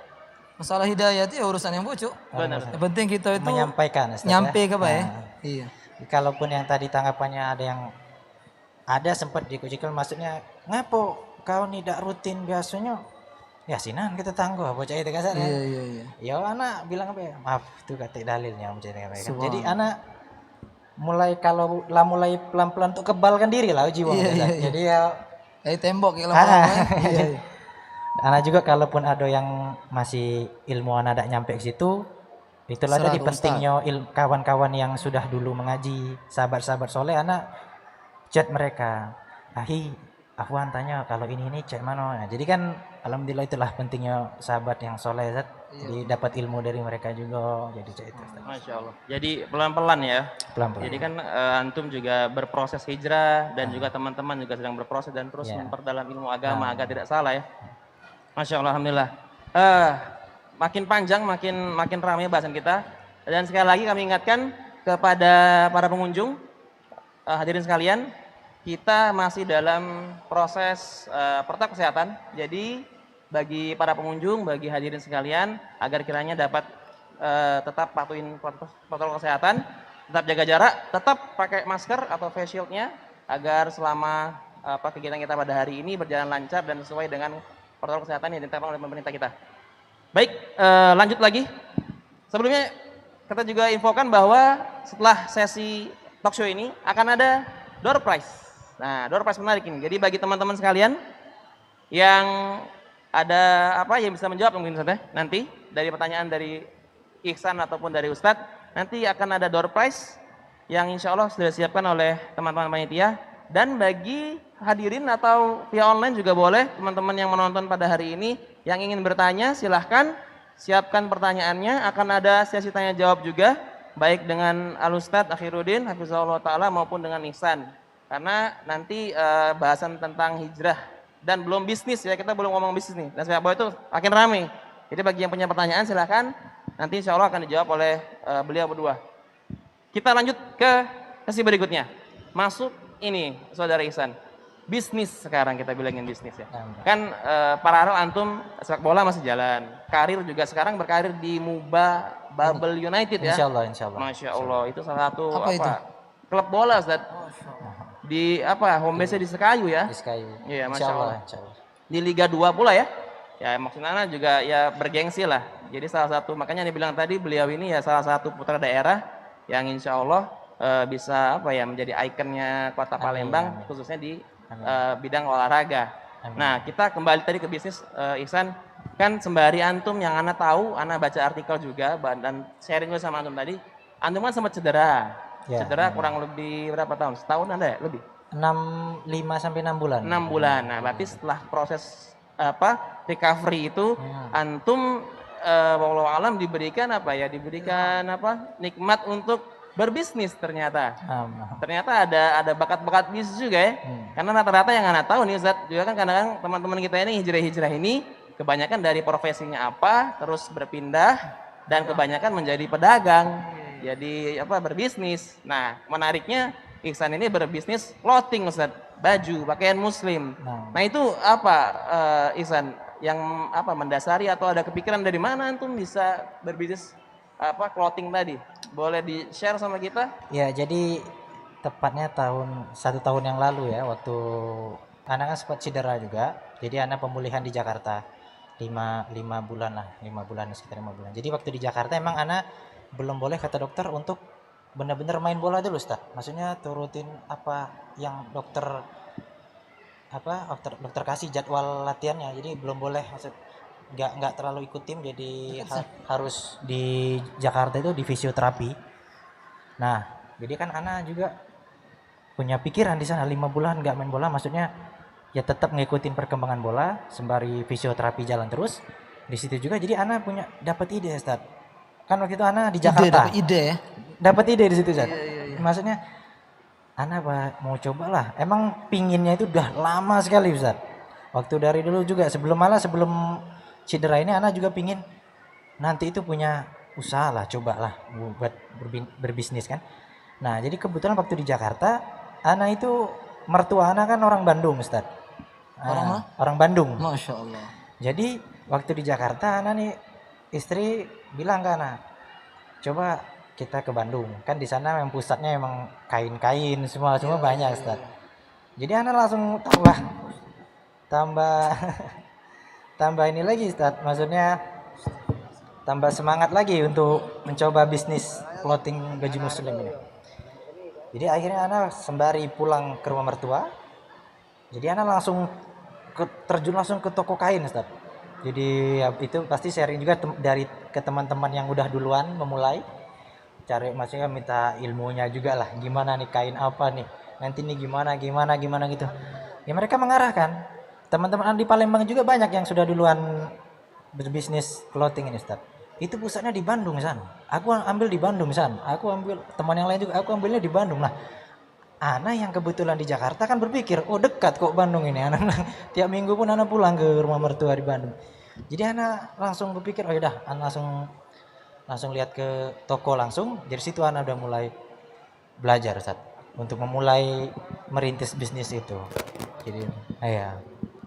Masalah hidayah itu ya urusan yang bucuk. Benar. Yang penting kita itu menyampaikan Ustaz, nyampe ya. ke ya. Nah, Iya. kalaupun yang tadi tanggapannya ada sempat dikucilkan maksudnya ngapo kau tidak rutin biasanya ya sinan kita tangguh bocah itu kan Ustaz, ya. Iya, iya, iya. Ya anak bilang apa ya? Maaf itu kata dalilnya Om Jadi Subhanallah. anak mulai mulai pelan-pelan untuk kebalkan diri lah jiwa. Iya, iya, iya. Jadi ya Tembok ya Ah, lama-lama ya. Iya, iya. anak juga kalaupun ada yang masih ilmu anak tidak nyampe ke situ, Itulah tadi Selalu, Ustaz. pentingnya kawan-kawan yang sudah dulu mengaji, sahabat-sahabat soleh, anak chat mereka. Ahi, Afwan tanya kalau ini cek mana. Nah, jadi kan alhamdulillah itulah pentingnya sahabat yang soleh, Zat. Jadi dapat ilmu dari mereka juga. Jadi cek itu, Ustaz. Masya Allah. Jadi pelan-pelan ya. Pelan-pelan. Jadi kan antum juga berproses hijrah dan juga teman-teman juga sedang berproses dan terus Ya. memperdalam ilmu agama agar tidak salah ya. Masya Allah, alhamdulillah. Makin panjang, makin ramai bahasan kita. Dan sekali lagi kami ingatkan kepada para pengunjung, hadirin sekalian, kita masih dalam proses protokol kesehatan. Jadi bagi para pengunjung, bagi hadirin sekalian, agar kiranya dapat tetap patuhin protokol kesehatan, tetap jaga jarak, tetap pakai masker atau face shieldnya, agar selama kegiatan kita pada hari ini berjalan lancar dan sesuai dengan protokol kesehatan yang ditetapkan oleh pemerintah kita. Baik, lanjut lagi. Sebelumnya kita juga infokan bahwa setelah sesi talk show ini akan ada door prize. Nah, door prize menarik ini. Jadi bagi teman-teman sekalian yang ada yang bisa menjawab mungkin Ustaz, nanti dari pertanyaan dari Ihsan ataupun dari Ustadz, nanti akan ada door prize yang insya Allah sudah disiapkan oleh teman-teman panitia. Dan bagi hadirin atau via online juga boleh, teman-teman yang menonton pada hari ini yang ingin bertanya silahkan siapkan pertanyaannya. Akan ada sesi tanya jawab juga, baik dengan Al-Ustadz Akhiruddin Hafizahullah Ta'ala maupun dengan Ihsan. Karena nanti bahasan tentang hijrah dan belum bisnis ya, kita belum ngomong bisnis nih. Dan sepak bola itu makin ramai. Jadi bagi yang punya pertanyaan silahkan, nanti insya Allah akan dijawab oleh beliau berdua. Kita lanjut ke sesi berikutnya. Masuk ini saudara Ihsan, bisnis sekarang kita bilangin bisnis ya. Kan para antum sepak bola masih jalan, karir juga sekarang berkarir di Muba Babel United ya. Insya Allah. Masya Allah, itu salah satu Apa itu? klub bola Ustaz. Di home base-nya di Sekayu ya. Di Sky. Iya, Insya Masya Allah. Allah. Di Liga 2 pula ya. Ya maksudnya juga ya bergengsi lah. Jadi salah satu, makanya dibilang tadi beliau ini ya salah satu putra daerah yang insya Allah bisa menjadi ikonnya kota Palembang, khususnya di bidang olahraga. Nah, kita kembali tadi ke bisnis, Ihsan. Kan sembari antum yang ana tahu, ana baca artikel juga dan sharing juga sama antum tadi. Antum kan sempat cedera. Ya, Cedera kurang lebih berapa tahun? Setahun ada ya? Lebih? 5 sampai 6 bulan. 6 bulan. Nah, berarti setelah proses recovery itu antum wallahu alam diberikan nikmat untuk berbisnis ternyata. Ternyata ada bakat-bakat bisnis juga ya. Karena rata-rata yang anak tahu nih Ustaz, juga kan kadang-kadang teman-teman kita ini hijrah-hijrah ini kebanyakan dari profesinya terus berpindah dan kebanyakan menjadi pedagang. Jadi berbisnis. Nah, menariknya Ihsan ini berbisnis clothing Ustaz, baju, pakaian muslim. Nah, itu Ihsan yang mendasari atau ada kepikiran dari mana antum bisa berbisnis clothing tadi? Boleh di-share sama kita? Ya, jadi tepatnya 1 tahun yang lalu ya, waktu anak kan sempat cedera juga. Jadi anak pemulihan di Jakarta 5 bulan lah, 5 bulan sekitar 5 bulan. Jadi waktu di Jakarta emang anak belum boleh kata dokter untuk benar-benar main bola dulu Ustaz. Maksudnya turutin apa yang dokter kasih jadwal latihannya. Jadi belum boleh, maksud nggak terlalu ikut tim, jadi harus di Jakarta itu di fisioterapi. Nah, jadi kan Ana juga punya pikiran di sana 5 bulan nggak main bola, maksudnya ya tetap ngikutin perkembangan bola sembari fisioterapi jalan terus. Di situ juga jadi Ana dapat ide Ustaz. Kan waktu itu Ana di Jakarta. Dapat ide di situ Ustaz. Maksudnya Ana mau coba lah. Emang pinginnya itu udah lama sekali Ustaz. Waktu dari dulu juga sebelum cedera ini Ana juga pingin nanti itu punya usaha lah, cobalah buat berbisnis kan. Nah, jadi kebetulan waktu di Jakarta Ana itu mertua Ana kan orang Bandung Ustaz. Orang Bandung. Masya Allah. Jadi waktu di Jakarta Ana nih istri bilang ke Ana, coba kita ke Bandung. Kan di sana memang pusatnya emang kain-kain semua banyak Ustaz. Jadi Ana langsung tambah ini lagi Ustaz, maksudnya tambah semangat lagi untuk mencoba bisnis clothing baju muslim ini. Jadi akhirnya Ana sembari pulang ke rumah mertua, jadi Ana terjun langsung ke toko kain Ustaz. Jadi ya, itu pasti sharing juga dari ke teman-teman yang udah duluan memulai. Cari maksudnya minta ilmunya juga lah. Gimana nih kain apa nih? Nanti nih gimana gitu. Ya mereka mengarahkan. Teman-teman di Palembang juga banyak yang sudah duluan berbisnis clothing ini Ustaz. Itu pusatnya di Bandung San. Aku ambil di Bandung San. Aku ambil teman yang lain juga. Aku ambilnya di Bandung lah. Ana yang kebetulan di Jakarta kan berpikir, oh dekat kok Bandung ini. Ana tiap minggu pun Ana pulang ke rumah mertua di Bandung. Jadi Ana langsung berpikir, oh yaudah, Ana langsung lihat ke toko langsung. Dari situ Ana udah mulai belajar Ustaz, untuk memulai merintis bisnis itu. Jadi ya.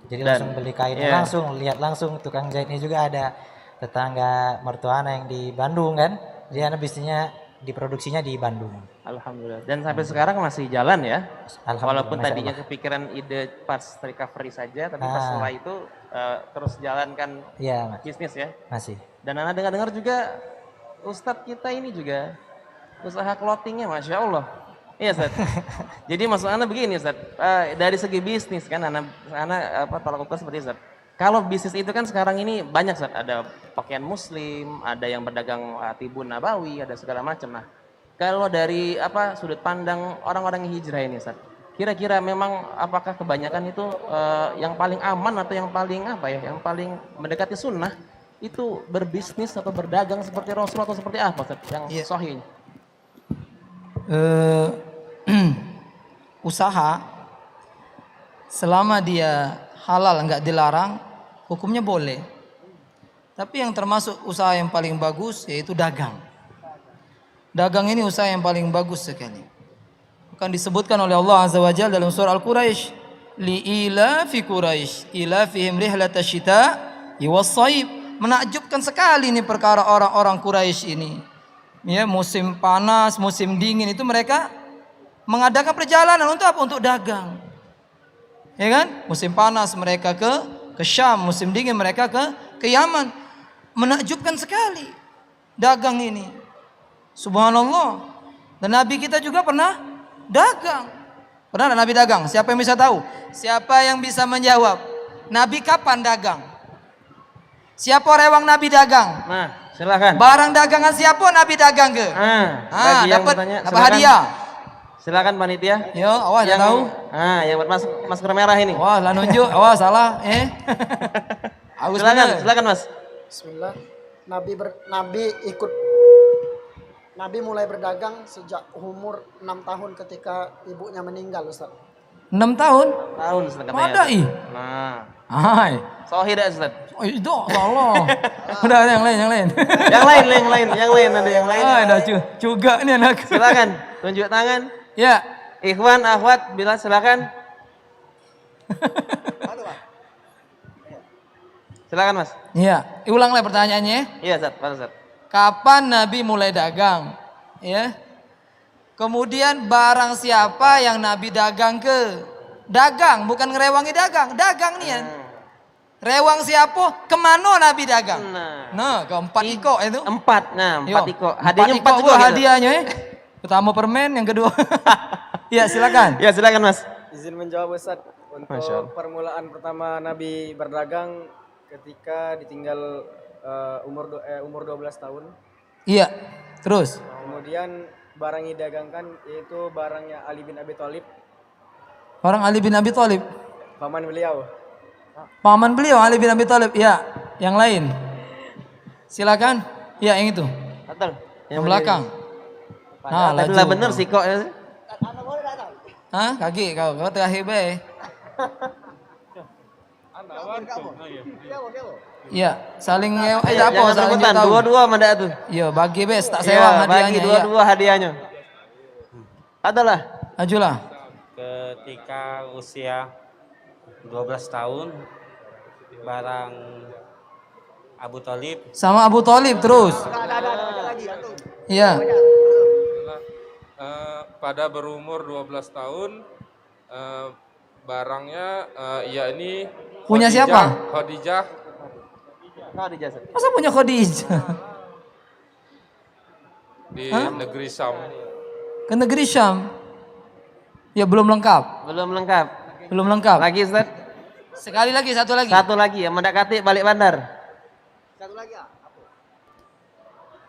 Jadi langsung beli kain langsung, lihat langsung tukang jahitnya juga ada. Tetangga mertua Ana yang di Bandung kan. Jadi Ana bisnisnya diproduksinya di Bandung. Alhamdulillah. Dan sampai sekarang masih jalan ya. Walaupun Masya tadinya Allah. kepikiran ide pas recovery saja, tapi pas setelah itu terus jalankan Iya, Mas. bisnis ya. Masih. Dan Anda dengar-dengar juga Ustadz kita ini juga usaha clothingnya, Masya Allah. Iya Ustadz. Jadi maksud Anda begini Ustadz, dari segi bisnis kan Anda tolak ukur seperti Ustadz. Kalau bisnis itu kan sekarang ini banyak Ustadz, ada pakaian muslim, ada yang berdagang tibun nabawi, ada segala macam. Nah, kalau dari sudut pandang orang-orang yang hijrah ini Ustadz, kira-kira memang apakah kebanyakan itu yang paling aman atau yang paling yang paling mendekati sunnah itu berbisnis atau berdagang seperti Rasul atau seperti apa Ustadz yang sahih? Usaha selama dia halal nggak dilarang, hukumnya boleh. Tapi yang termasuk usaha yang paling bagus yaitu dagang. Dagang ini usaha yang paling bagus sekali. Bukan disebutkan oleh Allah Azza wa Jalla dalam surah Al-Quraisy, li'ilafi Quraisy ilafihim rihlatash shita'i was-shaib. Menakjubkan sekali nih perkara orang-orang Quraisy ini. Ya, musim panas, musim dingin itu mereka mengadakan perjalanan untuk apa? Untuk dagang. Ya kan? Musim panas mereka ke Syam, musim dingin mereka ke Yaman. Menakjubkan sekali dagang ini. Subhanallah. Dan Nabi kita juga pernah dagang. Pernah ada Nabi dagang? Siapa yang bisa tahu? Siapa yang bisa menjawab? Nabi kapan dagang? Siapa rewang Nabi dagang? Nah, silakan. Barang dagangan siapa Nabi dagang ke? Bagi yang dapat bertanya, apa hadiah? Silakan panitia. Yo, awas yang tahu. Yang masker merah ini. Wah, lah nunjuk, awas salah, Awas silakan Mas. Bismillah. Nabi mulai berdagang sejak umur 6 tahun ketika ibunya meninggal, Ustaz. 6 tahun? Tahun Ustaz katanya. Madai. Nah. Hai. Sahih dah Ustaz. Oh, itu salah. Udah yang lain. yang lain ada yang lain. Dah juga nih anak. Silakan, tunjuk tangan. Ya. Ikhwan, akhwat, bila silakan. Silakan Mas. Iya, ulanglah pertanyaannya. Iya Ustaz. Kapan Nabi mulai dagang? Ya. Kemudian barang siapa yang Nabi dagang ke? Dagang, bukan ngerewangi dagang. Dagang nih ya. Rewang siapa? Kemana Nabi dagang? Nah, keempat iko itu. 4, nah 4 iko. Hadiahnya 4 4 juga gitu. hadiahnya Pertama permen, yang kedua. Ya silakan. Ya silakan Mas. Izin menjawab Ustaz. Untuk permulaan pertama Nabi berdagang ketika ditinggal umur 12 tahun. Iya. Terus. Kemudian barang yang didagangkan yaitu barangnya Ali bin Abi Thalib. Orang Ali bin Abi Thalib. Paman beliau. Paman beliau Ali bin Abi Thalib. Ya, yang lain. Silakan. Ya, yang itu. Betul. Yang belakang. Nah, lah bener sih kok. Hah? Kaki kau terakhir bae. Iya, saling apa Jangan saling rebutan, tahu. dua-dua manda tuh. Iya, bagi bes tak sewang hadiahnya. Bagi dua-dua hadiahnya. Adalah. Ajulah. Ketika usia 12 tahun barang Abu Thalib Sama Abu Thalib terus. Iya. Pada berumur 12 tahun barangnya yakni Punya siapa? Khadijah. Masa punya Khadijah? Di negeri Syam. Ke negeri Syam. Ya belum lengkap. Belum lengkap. Belum lengkap. Lagi Ustaz. Sekali lagi, satu lagi. Satu lagi ya, mendekati balik bandar.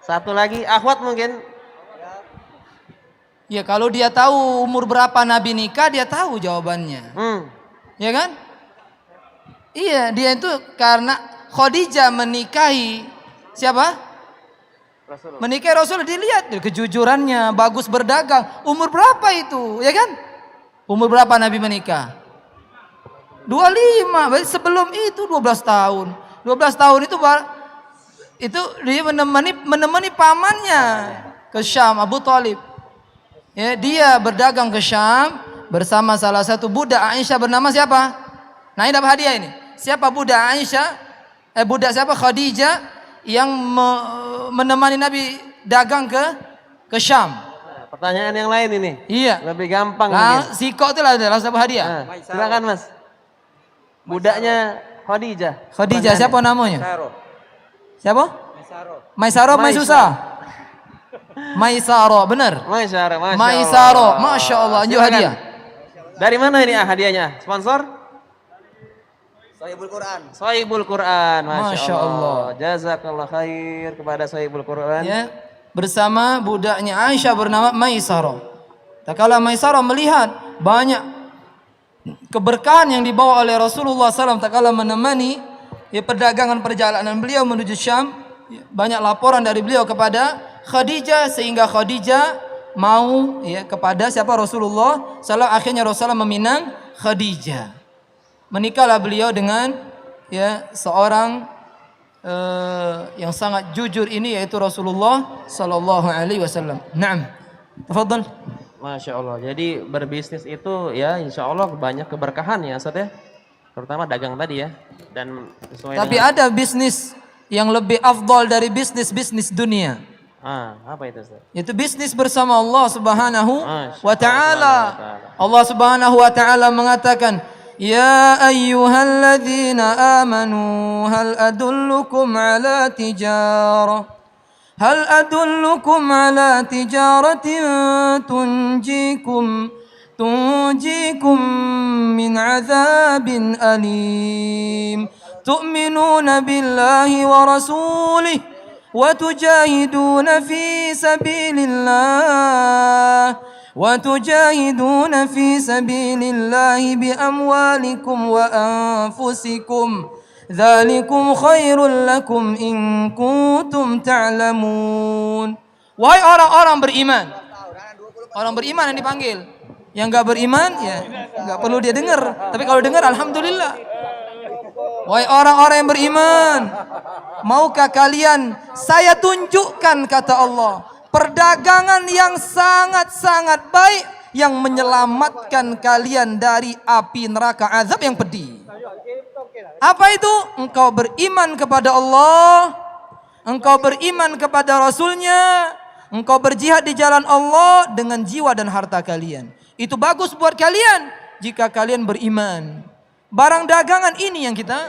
Satu lagi, akhwat mungkin. Ya kalau dia tahu umur berapa Nabi nikah, dia tahu jawabannya. Ya kan? Iya, dia itu karena Khadijah menikahi siapa? Menikahi Rasul, dilihat kejujurannya, bagus berdagang. Umur berapa itu? Ya kan? Umur berapa Nabi menikah? 25. Berarti sebelum itu 12 tahun. 12 tahun itu dia menemani pamannya ke Syam, Abu Thalib. Ya, dia berdagang ke Syam bersama salah satu budak Aisyah bernama siapa? Nah, ini dapat hadiah ini. Siapa budak Aisyah? Budak siapa? Khadijah yang menemani Nabi dagang ke Syam. Pertanyaan yang lain ini. Iya. Lebih gampang. Nah, sikok itu lah dapat hadiah. Silakan Mas. Budaknya Khadijah. Khadijah siapa namanya? Siapa? Maisaro, Maisusa. Maisaro, benar. Maisaro, Masya Allah. Anjur hadiah. Dari mana ini hadiahnya? Sponsor? Sohibul Quran. Masya Allah. Jazakallah khair kepada Sohibul Quran. Ya, bersama budaknya Aisyah bernama Maisaro. Tak kala Maisaro melihat banyak keberkahan yang dibawa oleh Rasulullah SAW, tak kala menemani perdagangan perjalanan beliau menuju Syam, banyak laporan dari beliau kepada Khadijah sehingga Khadijah mau kepada siapa? Rasulullah SAW. Akhirnya Rasulullah meminang Khadijah. Menikahlah beliau dengan seorang yang sangat jujur ini, yaitu Rasulullah sallallahu alaihi wasallam. Naam. Tafadhal. Masya Allah. Jadi berbisnis itu ya insya Allah banyak keberkahan ya Ustaz ya. Terutama dagang tadi ya. Dan tapi ada bisnis yang lebih afdal dari bisnis dunia. Apa itu Ustaz? Itu bisnis bersama Allah Subhanahu wa ta'ala. Allah Subhanahu wa ta'ala mengatakan, "Ya ayyuhalladzina amanu hal adullukum ala tijarah tunjikum min azabin alim tu'minuna billahi wa rasulih wa tujahiduna fi sabilillah bi amwalikum wa anfusikum dzalikum khairul lakum in kuntum ta'lamun." Wahai orang-orang beriman. Orang beriman yang dipanggil. Yang enggak beriman ya enggak perlu dia dengar. Tapi kalau dengar alhamdulillah. Wahai orang-orang yang beriman, maukah kalian saya tunjukkan, kata Allah, perdagangan yang sangat-sangat baik yang menyelamatkan kalian dari api neraka azab yang pedih. Apa itu? Engkau beriman kepada Allah, engkau beriman kepada Rasulnya, engkau berjihad di jalan Allah dengan jiwa dan harta kalian. Itu bagus buat kalian jika kalian beriman. Barang dagangan ini yang kita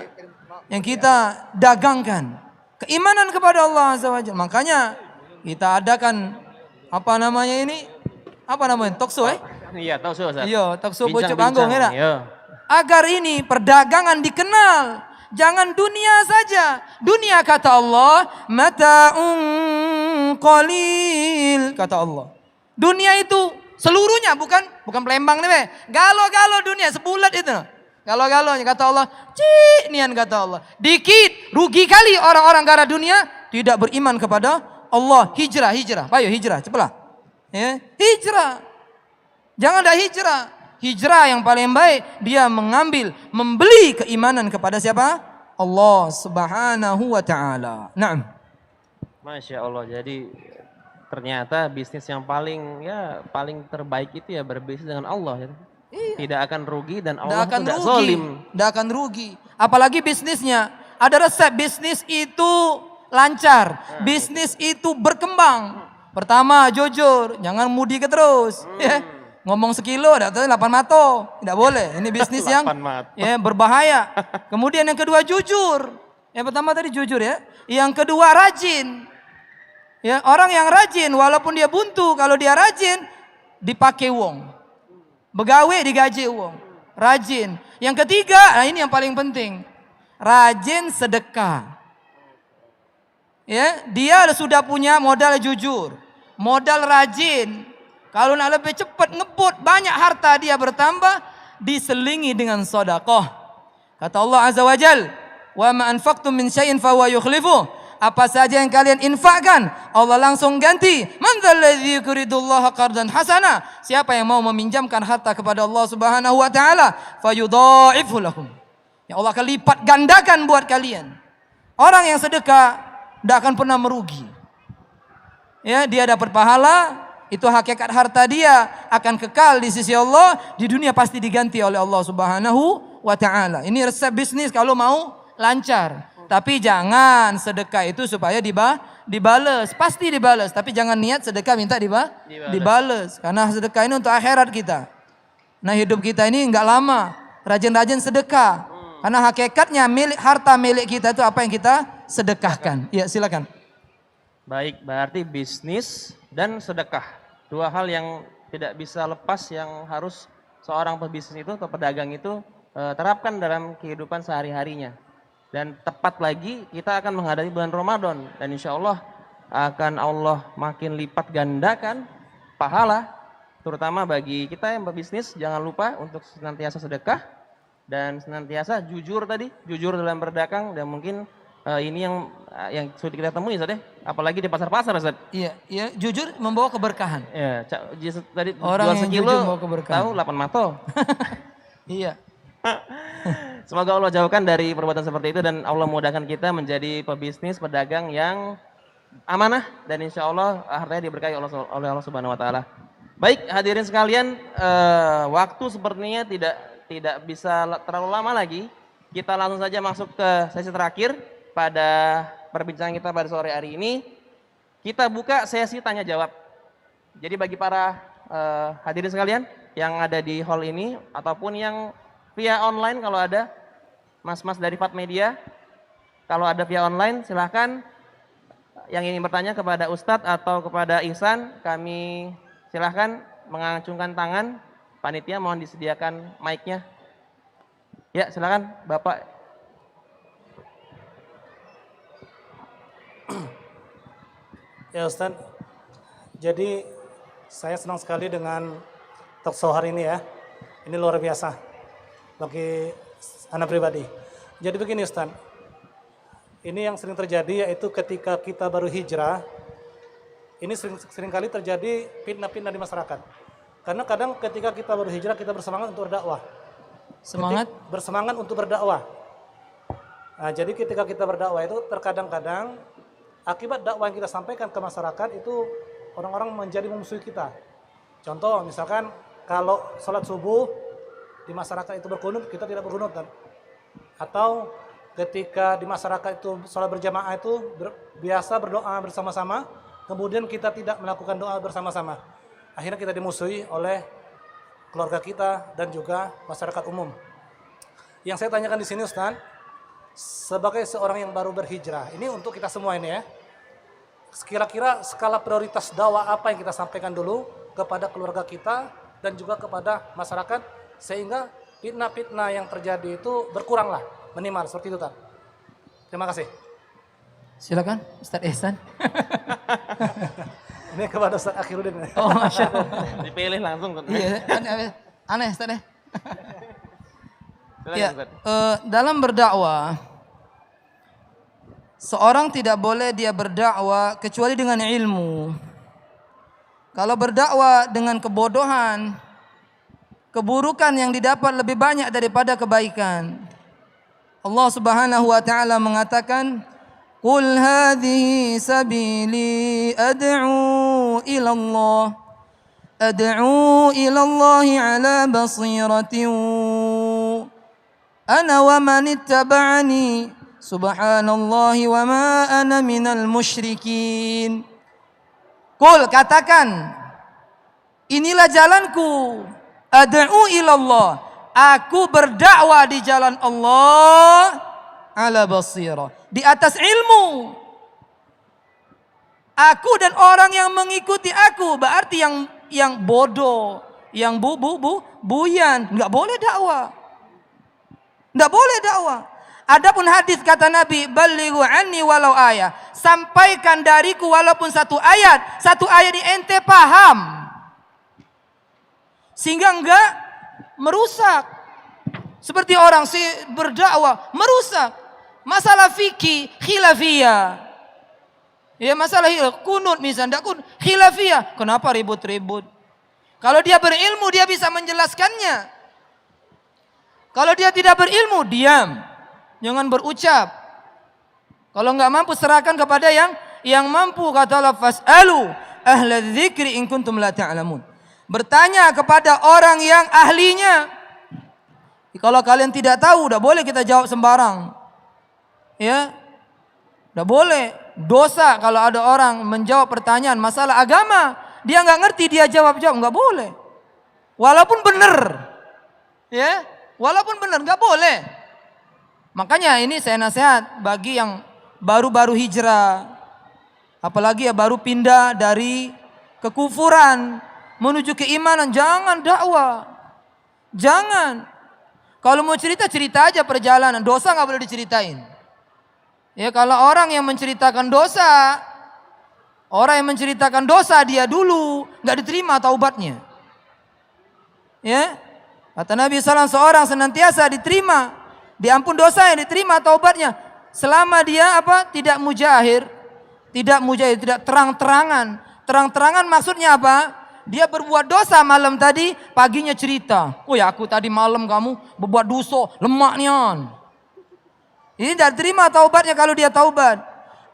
dagangkan. Keimanan kepada Allah Azza wa Jalla. Makanya kita adakan talkshow Iya, talkshow Ustaz. Iya, talkshow Bocok Anggung ya. Iya. Agar ini perdagangan dikenal. Jangan dunia saja. Dunia kata Allah, mata'un qalil, kata Allah. Dunia itu seluruhnya bukan pelembang nih, galo-galo dunia sebulat itu. Galo-galonya kata Allah, nian kata Allah. Dikit, rugi kali orang-orang gara dunia tidak beriman kepada Allah. Hijrah. Ayo hijrah, cepatlah. Ya, hijrah. Jangan dah hijrah. Hijrah yang paling baik dia membeli keimanan kepada siapa? Allah Subhanahu wa taala. Naam. Masya Allah. Jadi ternyata bisnis yang paling terbaik itu ya berbisnis dengan Allah ya. Iya. Tidak akan rugi dan Allah tidak zalim. Tidak akan rugi. Apalagi bisnisnya. Ada resep bisnis itu lancar. Bisnis itu berkembang. Pertama jujur, jangan mudik terus. Ya. Ngomong sekilo, datang 8 mato. Tidak boleh. Ini bisnis yang berbahaya. Kemudian yang kedua jujur. Yang pertama tadi jujur ya. Yang kedua rajin. Ya, orang yang rajin walaupun dia buntu, kalau dia rajin dipakai uang. Begawe digaji uang. rajin. Yang ketiga, nah ini yang paling penting. Rajin sedekah. Ya, dia sudah punya modal jujur, modal rajin. Kalau nak lebih cepat ngebut, banyak harta dia bertambah, diselingi dengan sedekah. Kata Allah Azza wa Jal, "Wa ma anfaqtum min syai'in fa huwa yukhlifuh." Apa saja yang kalian infakkan, Allah langsung ganti. Man dzalladzi yuridullaha qardan hasana? Siapa yang mau meminjamkan harta kepada Allah Subhanahu wa taala, fayudha'ifu lakum. Ya Allah akan lipat gandakan buat kalian. Orang yang sedekah tidak akan pernah merugi. Ya, dia dapat pahala, itu hakikat harta dia akan kekal di sisi Allah, di dunia pasti diganti oleh Allah Subhanahu wa taala. Ini resep bisnis kalau mau lancar. Tapi jangan sedekah itu supaya dibales. Pasti dibales, tapi jangan niat sedekah minta dibales. Karena sedekah ini untuk akhirat kita. Nah, hidup kita ini enggak lama. Rajin-rajin sedekah. Karena hakikatnya harta milik kita itu apa yang kita sedekahkan. Ya, silakan. Baik, berarti bisnis dan sedekah. Dua hal yang tidak bisa lepas, yang harus seorang pebisnis itu atau pedagang itu terapkan dalam kehidupan sehari-harinya. Dan tepat lagi kita akan menghadapi bulan Ramadan. Dan insya Allah akan Allah makin lipat gandakan pahala. Terutama bagi kita yang berbisnis, jangan lupa untuk senantiasa sedekah. Dan senantiasa jujur tadi, jujur dalam berdagang. Dan mungkin ini yang sulit kita temui Ustaz ya. Apalagi di pasar-pasar Ustaz. Iya, iya, jujur membawa keberkahan. Ya, tadi Orang jual yang sekilo, jujur membawa keberkahan. tahu 8 mato. Iya. Semoga Allah jauhkan dari perbuatan seperti itu dan Allah mudahkan kita menjadi pebisnis, pedagang yang amanah dan insya Allah hartanya diberkahi oleh Allah Subhanahu Wa Taala. Baik hadirin sekalian, waktu sepertinya tidak bisa terlalu lama lagi. Kita langsung saja masuk ke sesi terakhir pada perbincangan kita pada sore hari ini. Kita buka sesi tanya jawab. Jadi bagi para hadirin sekalian yang ada di hall ini ataupun yang via online, kalau ada mas-mas dari Fat Media, kalau ada via online silahkan yang ingin bertanya kepada Ustadz atau kepada Ihsan, kami silahkan mengacungkan tangan. Panitia mohon disediakan mic-nya. Ya silahkan Bapak. Ya Ustadz, jadi saya senang sekali dengan talkshow hari ini ya. Ini luar biasa bagi anak pribadi. Jadi begini Ustaz, ini yang sering terjadi yaitu ketika kita baru hijrah, ini sering kali terjadi fitnah-fitnah di masyarakat. Karena kadang ketika kita baru hijrah, kita bersemangat untuk berdakwah. Bersemangat untuk berdakwah. Nah, jadi ketika kita berdakwah itu terkadang-kadang akibat dakwah yang kita sampaikan ke masyarakat itu orang-orang menjadi memusuhi kita. Contoh misalkan kalau sholat subuh di masyarakat itu berkunut, kita tidak berkunut kan? Atau ketika di masyarakat itu sholat berjamaah itu biasa berdoa bersama-sama, kemudian kita tidak melakukan doa bersama-sama. Akhirnya kita dimusuhi oleh keluarga kita dan juga masyarakat umum. Yang saya tanyakan di sini Ustaz, sebagai seorang yang baru berhijrah, ini untuk kita semua ini ya, kira-kira skala prioritas dakwah apa yang kita sampaikan dulu kepada keluarga kita dan juga kepada masyarakat, sehingga fitnah-fitnah yang terjadi itu berkuranglah, minimal seperti itu, Tan. Terima kasih. Silakan Ustaz Ihsan. Ini kepada Ustaz Akhiruddin. Oh, Masya Allah. Dipilih langsung. Iya, aneh Ustaz ya. Ya, dalam berdakwah, seorang tidak boleh dia berdakwah kecuali dengan ilmu. Kalau berdakwah dengan kebodohan, keburukan yang didapat lebih banyak daripada kebaikan. Allah Subhanahu wa taala mengatakan, "Qul hadhihi sabili ad'u ila Allah. Ad'u ila Allah ala basiratin ana wa man ittaba'ani. Subhanallahi wa ma ana minal musyrikin." Qul, katakan, inilah jalanku. Ad'u ilallah, aku berdakwah di jalan Allah ala basirah, di atas ilmu. Aku dan orang yang mengikuti aku, berarti yang bodoh, yang buyan. Nggak boleh dakwah. Nggak boleh dakwah. Adapun hadis kata Nabi, balighu anni walau ayat. Sampaikan dariku walaupun satu ayat. Satu ayat di ente paham. Sehingga enggak merusak. Seperti orang berdakwah merusak. Masalah fikih khilafiyah. Ya masalah kunut misalnya, kunut khilafiyah. Kenapa ribut-ribut? Kalau dia berilmu dia bisa menjelaskannya. Kalau dia tidak berilmu diam. Jangan berucap. Kalau enggak mampu serahkan kepada yang mampu. Kata Allah, fas'alu ahla dzikri in kuntum la ta'lamun. Bertanya kepada orang yang ahlinya. Kalau kalian tidak tahu, tidak boleh kita jawab sembarang. Ya, tidak boleh. Dosa kalau ada orang menjawab pertanyaan masalah agama, dia nggak ngerti dia jawab-jawab, nggak boleh. Walaupun benar, ya, walaupun benar nggak boleh. Makanya ini saya nasihat bagi yang baru-baru hijrah, apalagi ya baru pindah dari kekufuran menuju keimanan, jangan dakwah, jangan. Kalau mau cerita aja perjalanan, dosa nggak boleh diceritain. Ya kalau orang yang menceritakan dosa dia dulu nggak diterima taubatnya. Ya, kata Nabi SAW, seorang senantiasa diterima, diampun dosa yang diterima taubatnya selama dia tidak mujahir, tidak terang-terangan. Terang-terangan maksudnya apa? Dia berbuat dosa malam tadi, paginya cerita. Oh ya aku tadi malam kamu berbuat dosa, lemaknya. Ini tidak terima taubatnya kalau dia taubat.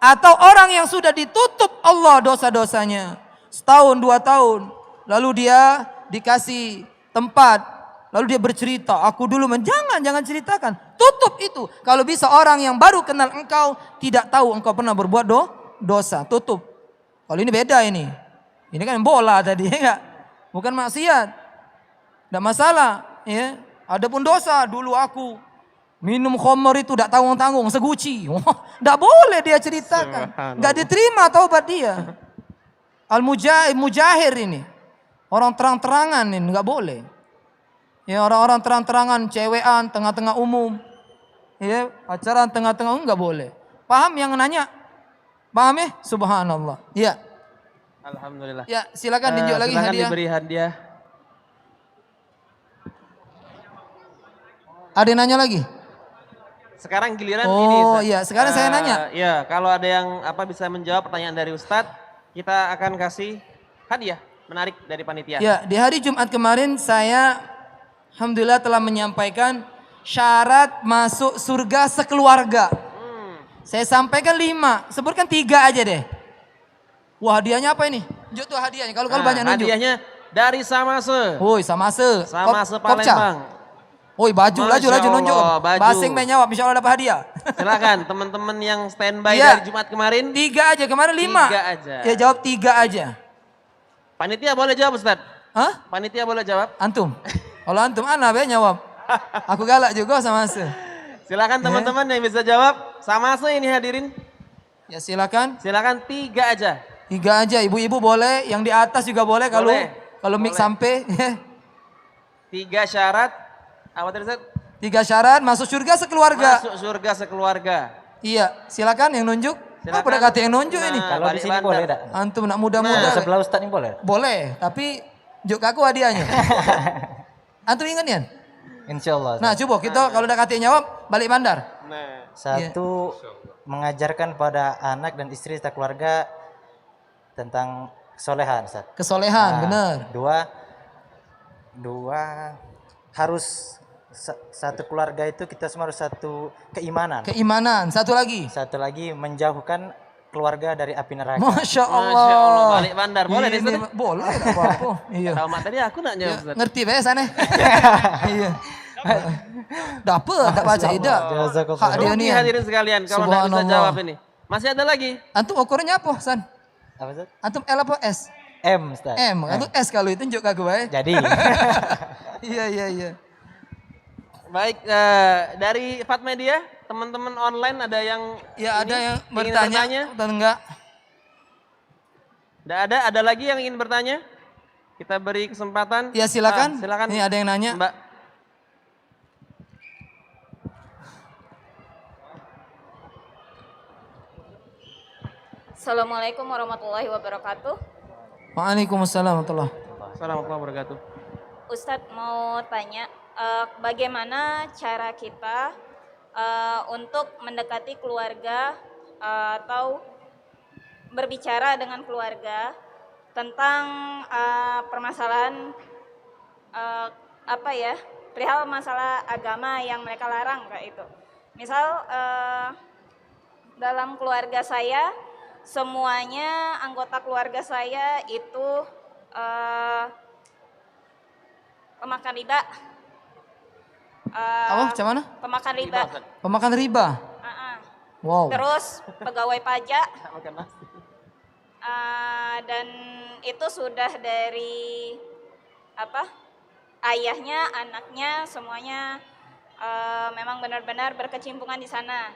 Atau orang yang sudah ditutup Allah dosa-dosanya. Setahun, 2 tahun. Lalu dia dikasih tempat. Lalu dia bercerita. Aku dulu jangan ceritakan. Tutup itu. Kalau bisa orang yang baru kenal engkau tidak tahu engkau pernah berbuat dosa. Tutup. Kalau ini beda ini. Ini kan bola tadi, ya, bukan maksiat. Tidak masalah, ya. Adapun dosa, dulu aku minum khamr itu tidak tanggung-tanggung, seguci. Tidak boleh dia ceritakan. Tidak diterima taubat dia. Al-mujahir ini. Orang terang-terangan ini, tidak boleh. Ya, orang-orang terang-terangan, cewekan, tengah-tengah umum. Ya, pacaran tengah-tengah umum tidak boleh. Paham yang nanya? Paham ya? Subhanallah. Ya. Alhamdulillah. Ya, silakan tunjuk lagi silakan hadiah. diberi hadiah. Ada yang nanya lagi? Sekarang giliran oh, ini. Oh iya, sekarang saya nanya. Ya, kalau ada yang bisa menjawab pertanyaan dari Ustadz, kita akan kasih hadiah menarik dari panitia. Ya, di hari Jumat kemarin saya alhamdulillah telah menyampaikan syarat masuk surga sekeluarga. Saya sampaikan 5, sebutkan 3 aja deh. Wah, hadiahnya apa ini? Tunjuk tuh hadiahnya. Kalau banyak nunjuk. Hadiahnya dari Samase. Woi, Samase. Samase Palembang. Woi, baju nunjuk. Baju. Basing menjawab, insya Allah dapat hadiah. Silakan teman-teman yang standby dari Jumat kemarin. 3 aja, kemarin 5. 3 aja. Ya jawab 3 aja. Panitia boleh jawab, Ustaz? Hah? Panitia boleh jawab? Antum. Kalau antum ana be jawab. Aku galak juga Samase. Silakan teman-teman yang bisa jawab. Samase ini hadirin. Ya silakan. Silakan 3 aja. 3 aja, ibu-ibu boleh, yang di atas juga boleh kalau mic sampai. 3 syarat, apa tadi Ustaz? 3 syarat masuk surga sekeluarga. Masuk surga sekeluarga. Iya, silakan yang nunjuk. Silakan. Apa kata yang nunjuk ini? Kalau di sini boleh tak? Antum nak muda-muda. Sebelah Ustaz ini boleh? Boleh, tapi juk aku hadiahnya. Antum ingat Nian? Insyaallah. Nah, coba kita kalau udah kata jawab balik bandar. Satu, mengajarkan pada anak dan istri serta keluarga tentang kesolehan, Ustaz. Kesolehan, benar. 2 harus satu keluarga itu kita semua harus satu keimanan. Keimanan. Satu lagi menjauhkan keluarga dari api neraka. Masya Allah. Balik bandar boleh nih Ustaz? Boleh, enggak apa-apa. Iya. Tahu tadi aku nak jawab Ustaz. Ngerti be sana. Iya. Dapat tak baca tidak. Hak dia nih hadirin sekalian kalau enggak bisa jawab ini. Masih ada lagi? Antum ukurannya apa, San? Apa Ustaz? Antum L apa S? M, Ustaz. M. Antum S kalau itu tunjuk ke gue. Jadi. Iya. Baik, dari Fatmedia, teman-teman online ada yang ada yang bertanya atau enggak? Enggak ada lagi yang ingin bertanya? Kita beri kesempatan. Ya silakan. Silakan. Ini ada yang nanya. Mbak. Assalamualaikum warahmatullahi wabarakatuh. Waalaikumsalam warahmatullahi wabarakatuh. Ustadz mau tanya, bagaimana cara kita untuk mendekati keluarga atau berbicara dengan keluarga tentang permasalahan perihal masalah agama yang mereka larang kayak itu. Misal dalam keluarga saya semuanya anggota keluarga saya itu pemakan riba. Macam mana? Pemakan riba. Pemakan riba. Wow. Terus pegawai pajak. Dan itu sudah dari ayahnya, anaknya, semuanya memang benar-benar berkecimpungan di sana.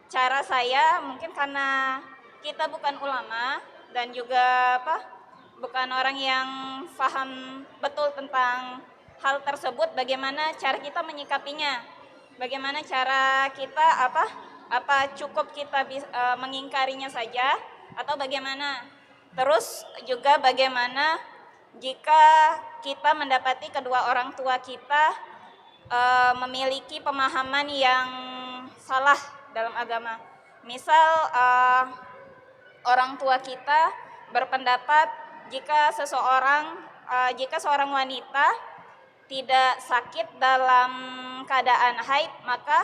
Cara saya mungkin karena kita bukan ulama dan juga bukan orang yang paham betul tentang hal tersebut, bagaimana cara kita menyikapinya, bagaimana cara kita apa cukup kita mengingkarinya saja atau bagaimana. Terus juga bagaimana jika kita mendapati kedua orang tua kita memiliki pemahaman yang salah dalam agama. Misal orang tua kita berpendapat jika seorang wanita tidak sakit dalam keadaan haid, maka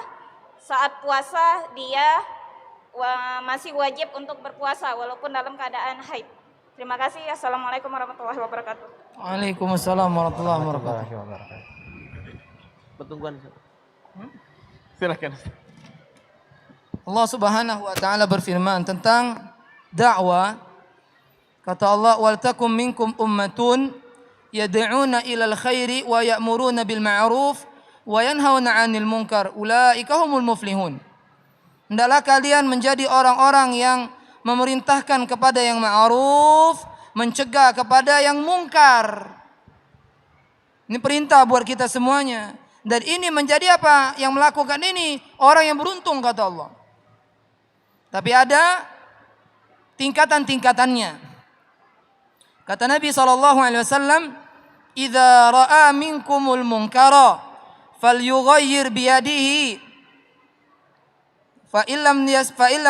saat puasa dia masih wajib untuk berpuasa walaupun dalam keadaan haid. Terima kasih. Assalamualaikum warahmatullahi wabarakatuh. Waalaikumsalam warahmatullahi wabarakatuh. Pertungguan. Silakan. Allah Subhanahu wa taala berfirman tentang dakwah. Kata Allah, "Wal takum minkum ummatun yad'una ilal khairi wa ya'muruna bil ma'ruf wa yanhauna 'anil munkar. Ulaika humul muflihun." Hendaklah kalian menjadi orang-orang yang memerintahkan kepada yang ma'ruf, mencegah kepada yang mungkar. Ini perintah buat kita semuanya. Dan ini menjadi apa? Yang melakukan ini orang yang beruntung kata Allah. Tapi ada tingkatan-tingkatannya. Kata Nabi SAW, "Idza ra'a minkumul munkara falyughayyir biyadihi fa illam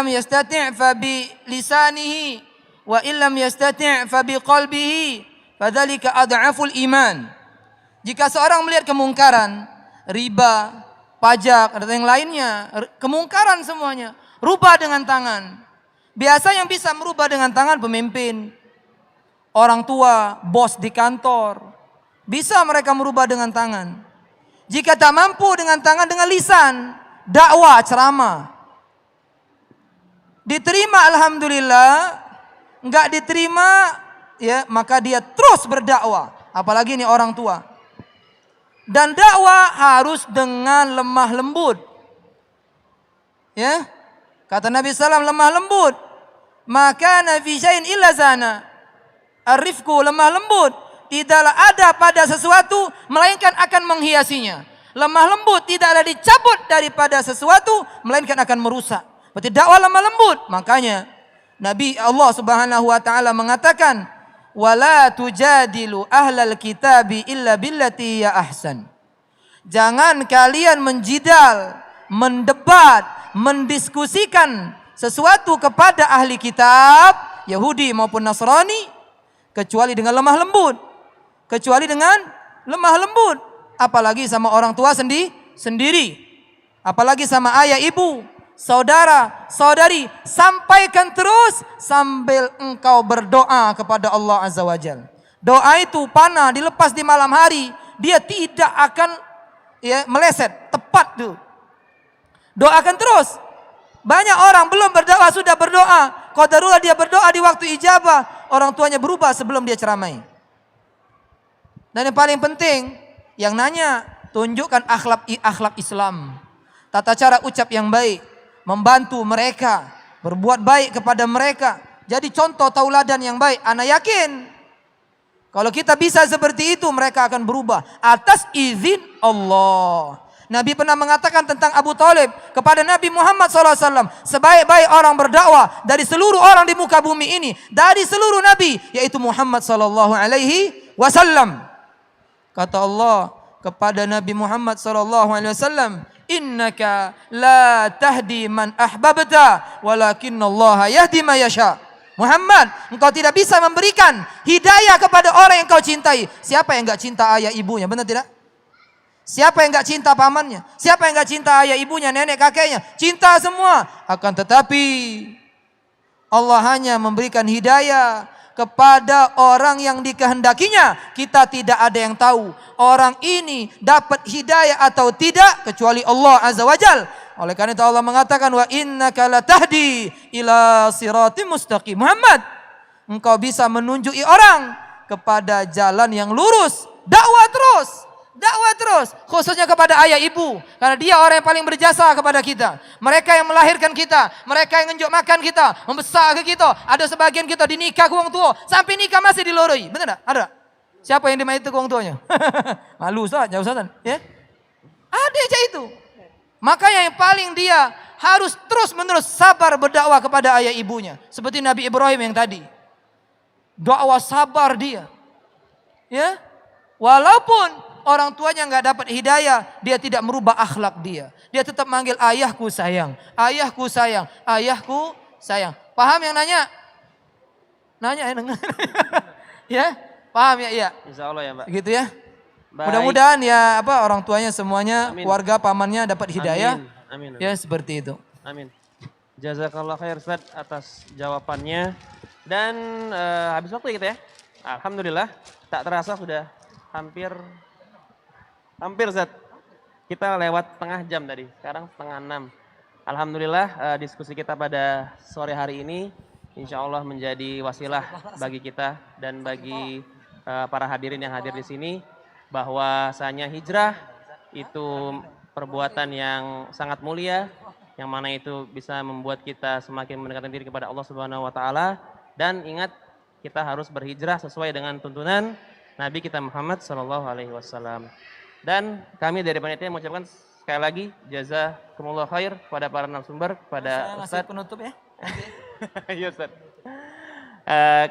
yastati' fa bi lisanihi wa illam yastati' fa bi qalbihi fadzalika ad'aful iman." Jika seorang melihat kemungkaran, riba, pajak, atau yang lainnya, kemungkaran semuanya, rubah dengan tangan. Biasa yang bisa merubah dengan tangan pemimpin, orang tua, bos di kantor. Bisa mereka merubah dengan tangan. Jika tak mampu dengan tangan, dengan lisan, dakwah, ceramah. Diterima alhamdulillah, enggak diterima ya maka dia terus berdakwah, apalagi ini orang tua. Dan dakwah harus dengan lemah lembut. Ya. Kata Nabi SAW, lemah lembut. Maka nafi syai'in illa zana. Arifku, lemah lembut. Tidaklah ada pada sesuatu melainkan akan menghiasinya. Lemah lembut tidaklah dicabut daripada sesuatu melainkan akan merusak. Berarti dakwah lemah lembut. Makanya Nabi Allah Subhanahu wa taala mengatakan, "Wala tujadilu ahlal kitabi illa billati ya ahsan." Jangan kalian menjidal, mendebat, mendiskusikan sesuatu kepada ahli kitab, Yahudi maupun Nasrani, kecuali dengan lemah lembut. Kecuali dengan lemah lembut. Apalagi sama orang tua sendiri. Apalagi sama ayah, ibu, saudara, saudari. Sampaikan terus sambil engkau berdoa kepada Allah Azza wa Jalla. Doa itu panah dilepas di malam hari, dia tidak akan meleset, tepat tuh. Doakan terus. Banyak orang belum berdoa sudah berdoa. Qadarullah dia berdoa di waktu ijabah, orang tuanya berubah sebelum dia ceramai. Dan yang paling penting, yang nanya tunjukkan akhlak Islam. Tata cara ucap yang baik, membantu mereka, berbuat baik kepada mereka. Jadi contoh tauladan yang baik. Ana yakin Kalau kita bisa seperti itu, mereka akan berubah atas izin Allah. Nabi pernah mengatakan tentang Abu Talib kepada Nabi Muhammad SAW, sebaik-baik orang berdakwah dari seluruh orang di muka bumi ini, dari seluruh Nabi, yaitu Muhammad SAW. Kata Allah kepada Nabi Muhammad SAW, innaka la tahdi man ahbabta, walakinnallaha yahdi man yasha. Muhammad, engkau tidak bisa memberikan hidayah kepada orang yang kau cintai. Siapa yang enggak cinta ayah ibunya? Benar tidak? Siapa yang enggak cinta pamannya? Siapa yang enggak cinta ayah ibunya, nenek kakeknya? Cinta semua. Akan tetapi Allah hanya memberikan hidayah kepada orang yang dikehendakinya. Kita tidak ada yang tahu orang ini dapat hidayah atau tidak kecuali Allah Azza wa Jal. Oleh karena itu Allah mengatakan, wa innaka latahdi ila siratim mustaqim. Muhammad, engkau bisa menunjuki orang kepada jalan yang lurus. Dakwah terus. Dakwah terus, khususnya kepada ayah ibu, karena dia orang yang paling berjasa kepada kita. Mereka yang melahirkan kita, mereka yang ngenjuk makan kita, membesar ke kita. Ada sebagian kita dinikah ke orang tua, sampai nikah masih diloroi. Benar tak? Ada? Siapa yang dimai itu ke orang tuanya? Malu saja Ustaz. Ya? Ada aja itu. Makanya yang paling dia harus terus menerus sabar berdakwah kepada ayah ibunya. Seperti Nabi Ibrahim yang tadi. Dakwah sabar dia. Ya, walaupun orang tuanya nggak dapat hidayah, dia tidak merubah akhlak dia. Dia tetap manggil ayahku sayang, ayahku sayang, ayahku sayang. Paham yang nanya? Nanya ya, paham ya? Iya. Insya Allah ya Mbak. Gitu ya. Baik. Mudah-mudahan ya orang tuanya semuanya, Amin. keluarga pamannya dapat hidayah. Amin. Amin. Ya seperti itu. Amin. Jazakallah khair Ustaz atas jawabannya. Dan habis waktu kita ya. Alhamdulillah, tak terasa sudah hampir Ustaz. Kita lewat setengah jam tadi, sekarang setengah 6. Alhamdulillah diskusi kita pada sore hari ini insya Allah menjadi wasilah bagi kita dan bagi para hadirin yang hadir di sini, bahwasanya hijrah itu perbuatan yang sangat mulia, yang mana itu bisa membuat kita semakin mendekatkan diri kepada Allah Subhanahu wa taala. Dan ingat, kita harus berhijrah sesuai dengan tuntunan Nabi kita Muhammad sallallahu alaihi wasallam. Dan kami dari panitia mengucapkan sekali lagi jazakumullah khair kepada para narasumber, kepada Ustaz. Penutup ya. Iya Ustaz.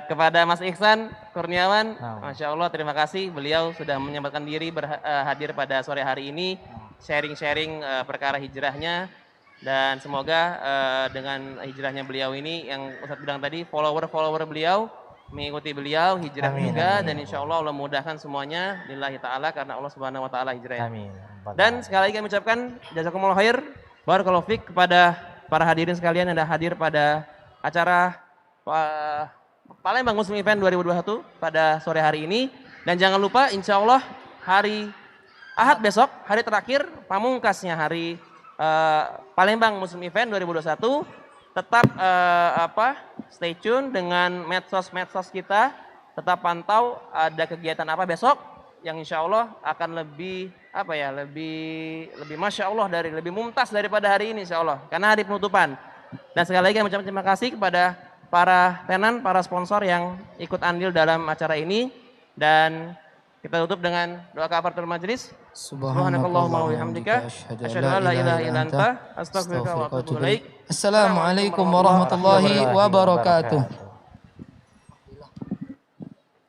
Kepada Mas Ihsan Kurniawan, Masya Allah terima kasih, beliau sudah menyempatkan diri hadir pada sore hari ini, sharing-sharing perkara hijrahnya. Dan semoga dengan hijrahnya beliau ini, yang Ustaz bilang tadi, follower beliau mengikuti beliau, hijrah juga, dan insya Allah Allah mudahkan semuanya lillahi ta'ala, karena Allah Subhanahu wa ta'ala hijrah. Amin. Dan sekali lagi kami ucapkan jazakumullah khair, barakallahu fiik kepada para hadirin sekalian yang hadir pada acara Palembang Muslim Event 2021 pada sore hari ini. Dan jangan lupa insya Allah hari Ahad besok, hari terakhir pamungkasnya hari Palembang Muslim Event 2021. Tetap stay tune dengan medsos kita, tetap pantau ada kegiatan apa besok yang insya Allah akan lebih lebih masya Allah, lebih mumtaz daripada hari ini insya Allah, karena hari penutupan. Dan sekali lagi kami ucapkan terima kasih kepada para tenan, para sponsor yang ikut andil dalam acara ini. Dan kita tutup dengan doa kafaratul majelis. Subhanakallahumma wa bihamdika asyhadu an la ilaha illa anta astaghfiruka wa atubu ilaik. Assalamualaikum warahmatullahi wabarakatuh.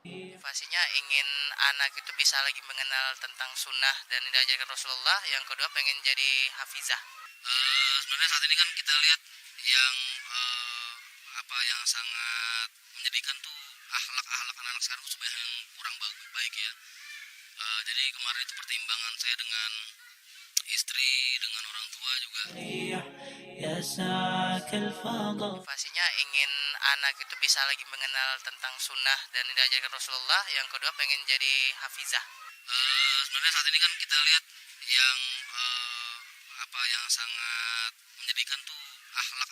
Motivasinya ingin anak itu bisa lagi mengenal tentang sunnah dan diajarkan Rasulullah. Yang kedua pengen jadi hafizah. Sebenarnya saat ini kan kita lihat yang yang sangat menjadikan tuh akhlak anak-anak sekarang tuh sebanyak yang kurang baik ya. Jadi kemarin itu pertimbangan saya dengan istri, dengan orang tua juga. Motivasinya ingin anak itu bisa lagi mengenal tentang sunnah dan diajarkan Rasulullah. Yang kedua pengen jadi hafizah. Sebenarnya saat ini kan kita lihat yang yang sangat menjadikan tuh akhlak